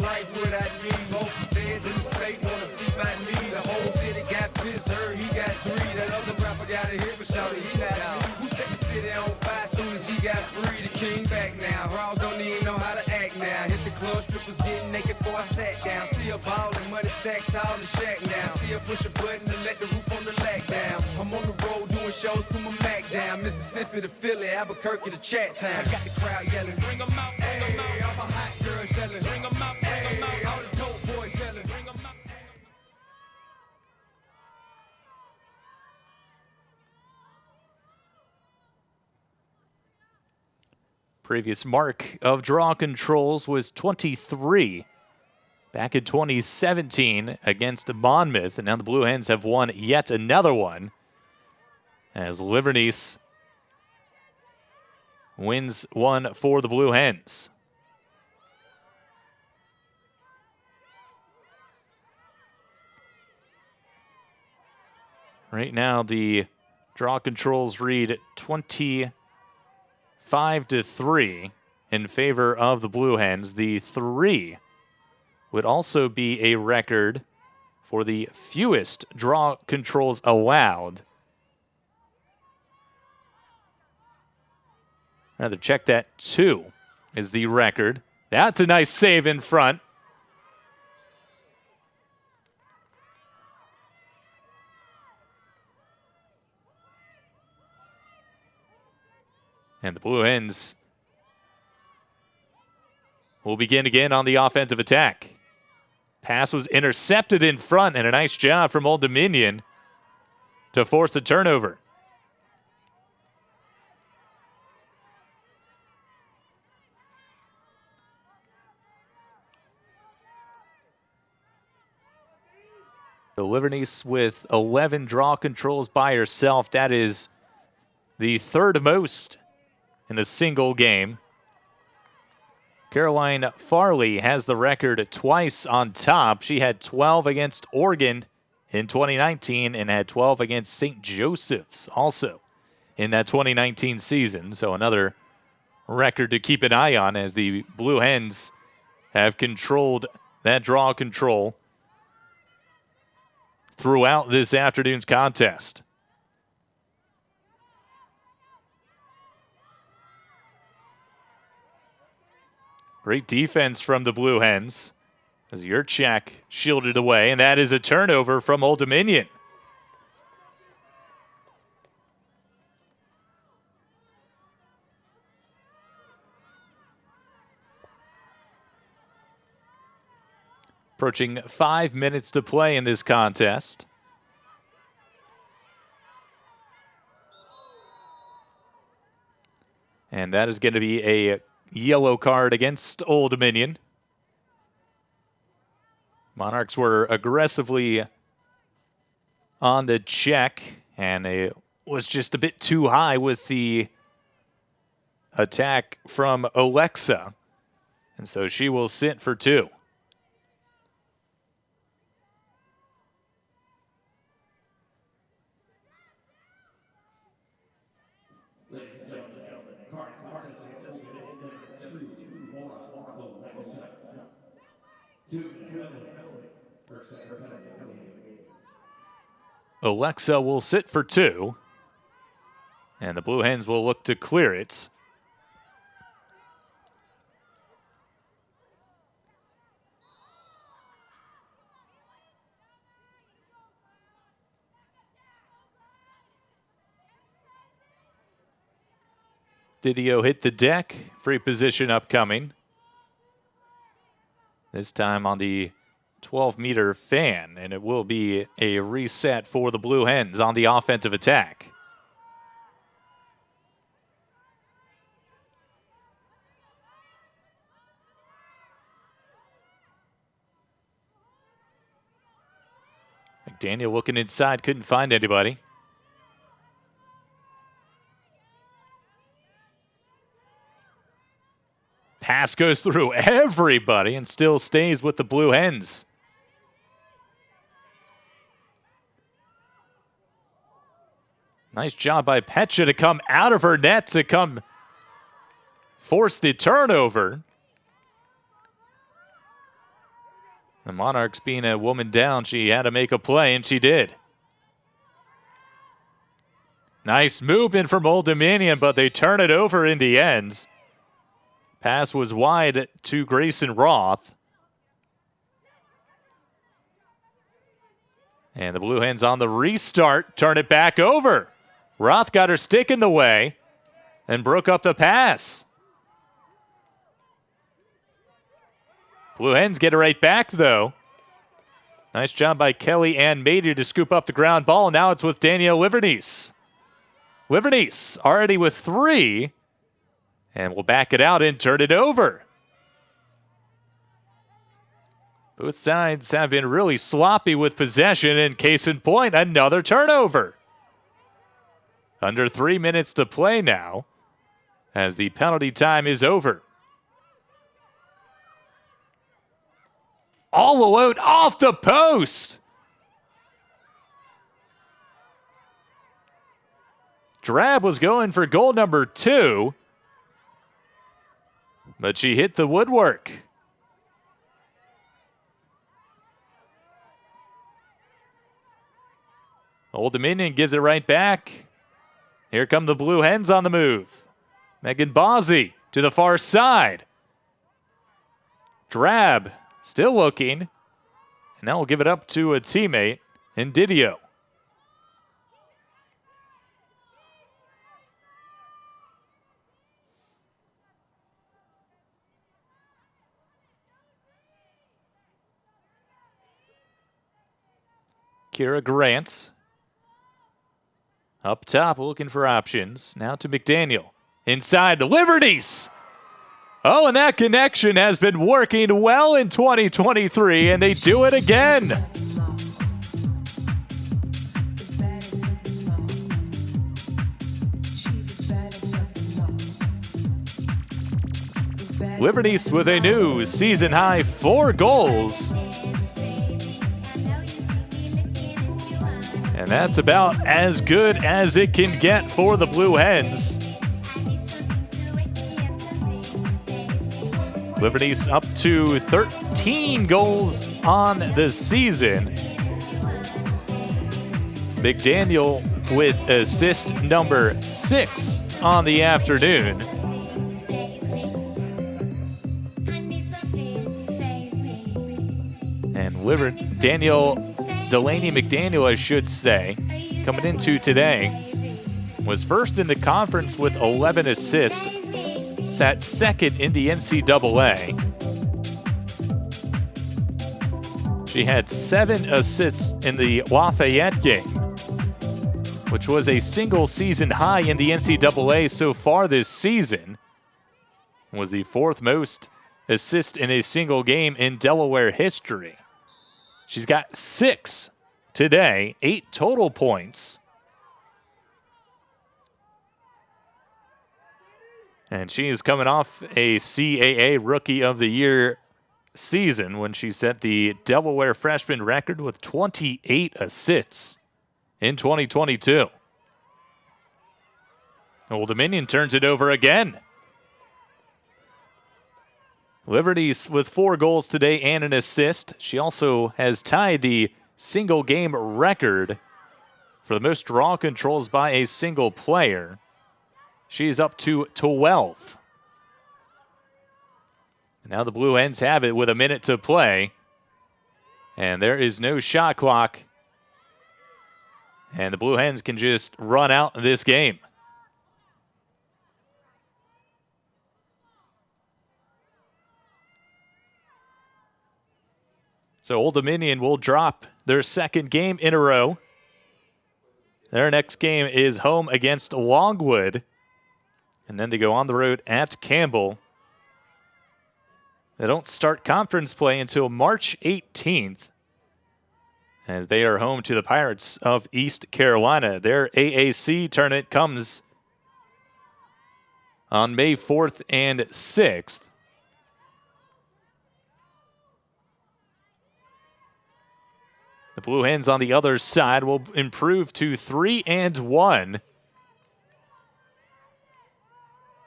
Ballin', money stacked tall in the shack now. Still push a button to let the roof on the lag down. I'm on the road doing shows, put my Mac down. Mississippi to Philly, Albuquerque to Chat Town. I got the crowd yelling, bring 'em out, bring 'em out. All my hot girls yelling, bring 'em out, bring 'em out. All the dope boys yelling, bring 'em out. Previous mark of draw controls was 23. Back in 2017 against Monmouth, and now the Blue Hens have won yet another one as Livernice wins one for the Blue Hens. Right now, the draw controls read 25-3 in favor of the Blue Hens. The 3 would also be a record for the fewest draw controls allowed. Rather check that. 2 is the record. That's a nice save in front. And the Blue Hens will begin again on the offensive attack. Pass was intercepted in front, and a nice job from Old Dominion to force a turnover. So Livernice with 11 draw controls by herself. That is the 3rd most in a single game. Caroline Farley has the record twice on top. She had 12 against Oregon in 2019 and had 12 against St. Joseph's also in that 2019 season. So another record to keep an eye on as the Blue Hens have controlled that draw control throughout this afternoon's contest. Great defense from the Blue Hens as Yurchak shielded away, and that is a turnover from Old Dominion. Approaching 5 minutes to play in this contest. And that is going to be a yellow card against Old Dominion. Monarchs were aggressively on the check, and it was just a bit too high with the attack from Alexa. And so she will sit for 2. Alexa will sit for 2, and the Blue Hens will look to clear it. Didio hit the deck, free position upcoming. This time on the 12-meter fan, and it will be a reset for the Blue Hens on the offensive attack. McDaniel looking inside, couldn't find anybody. Pass goes through everybody and still stays with the Blue Hens. Nice job by Petcha to come out of her net to come force the turnover. The Monarchs being a woman down, she had to make a play, and she did. Nice movement from Old Dominion, but they turn it over in the end. Pass was wide to Grayson Roth. And the Blue Hens on the restart turn it back over. Roth got her stick in the way and broke up the pass. Blue Hens get it right back, though. Nice job by Kelly and Mady to scoop up the ground ball. Now it's with Danielle Livernice. Livernice already with 3. And we'll back it out and turn it over. Both sides have been really sloppy with possession, and case in point, another turnover. Under 3 minutes to play now, as the penalty time is over. All alone off the post. Drab was going for goal number 2. But she hit the woodwork. Old Dominion gives it right back. Here come the Blue Hens on the move. Megan Bozzi to the far side. Drab still looking. And now we'll give it up to a teammate in Didio. Kira Grants. Up top, looking for options. Now to McDaniel. Inside to Livernice. Oh, and that connection has been working well in 2023, and they do it again. Livernice with a new season-high 4 goals. And that's about as good as it can get for the Blue Hens. Livernice up to 13 goals on the season. McDaniel with assist number 6 on the afternoon. And Delaney McDaniel, I should say, coming into today, was first in the conference with 11 assists, sat second in the NCAA. She had 7 assists in the Lafayette game, which was a single season high in the NCAA so far this season. It was the 4th most assists in a single game in Delaware history. She's got 6 today, 8 total points. And she is coming off a CAA Rookie of the Year season when she set the Delaware freshman record with 28 assists in 2022. Old Dominion turns it over again. Liberty's with 4 goals today and an assist. She also has tied the single game record for the most draw controls by a single player. She's up to 12. Now the Blue Hens have it with a minute to play. And there is no shot clock. And the Blue Hens can just run out this game. So Old Dominion will drop their 2nd game in a row. Their next game is home against Longwood. And then they go on the road at Campbell. They don't start conference play until March 18th, as they are home to the Pirates of East Carolina. Their AAC tournament comes on May 4th and 6th. The Blue Hens on the other side will improve to 3-1.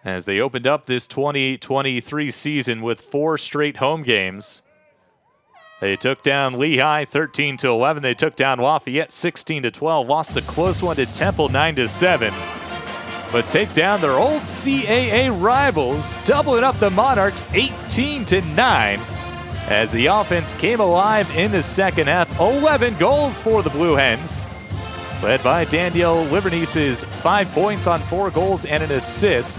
As they opened up this 2023 season with 4 straight home games. They took down Lehigh 13-11. They took down Lafayette 16-12. Lost a close one to Temple 9-7. But take down their old CAA rivals, doubling up the Monarchs 18-9. As the offense came alive in the second half. 11 goals for the Blue Hens, led by Danielle Livernice's 5 points on 4 goals and an assist.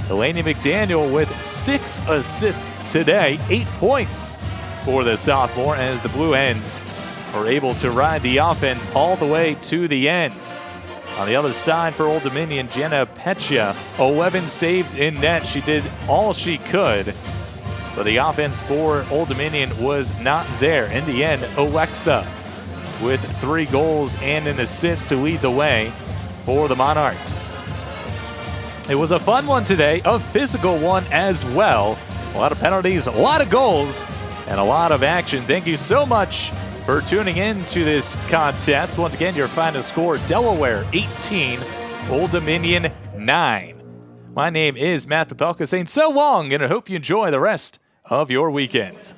Delaney McDaniel with 6 assists today, 8 points for the sophomore, as the Blue Hens are able to ride the offense all the way to the end. On the other side for Old Dominion, Jenna Petcha, 11 saves in net. She did all she could, but the offense for Old Dominion was not there. In the end, Alexa with 3 goals and an assist to lead the way for the Monarchs. It was a fun one today, a physical one as well. A lot of penalties, a lot of goals, and a lot of action. Thank you so much for tuning in to this contest. Once again, your final score, Delaware 18, Old Dominion 9. My name is Matt Popelka saying so long, and I hope you enjoy the rest of your weekend.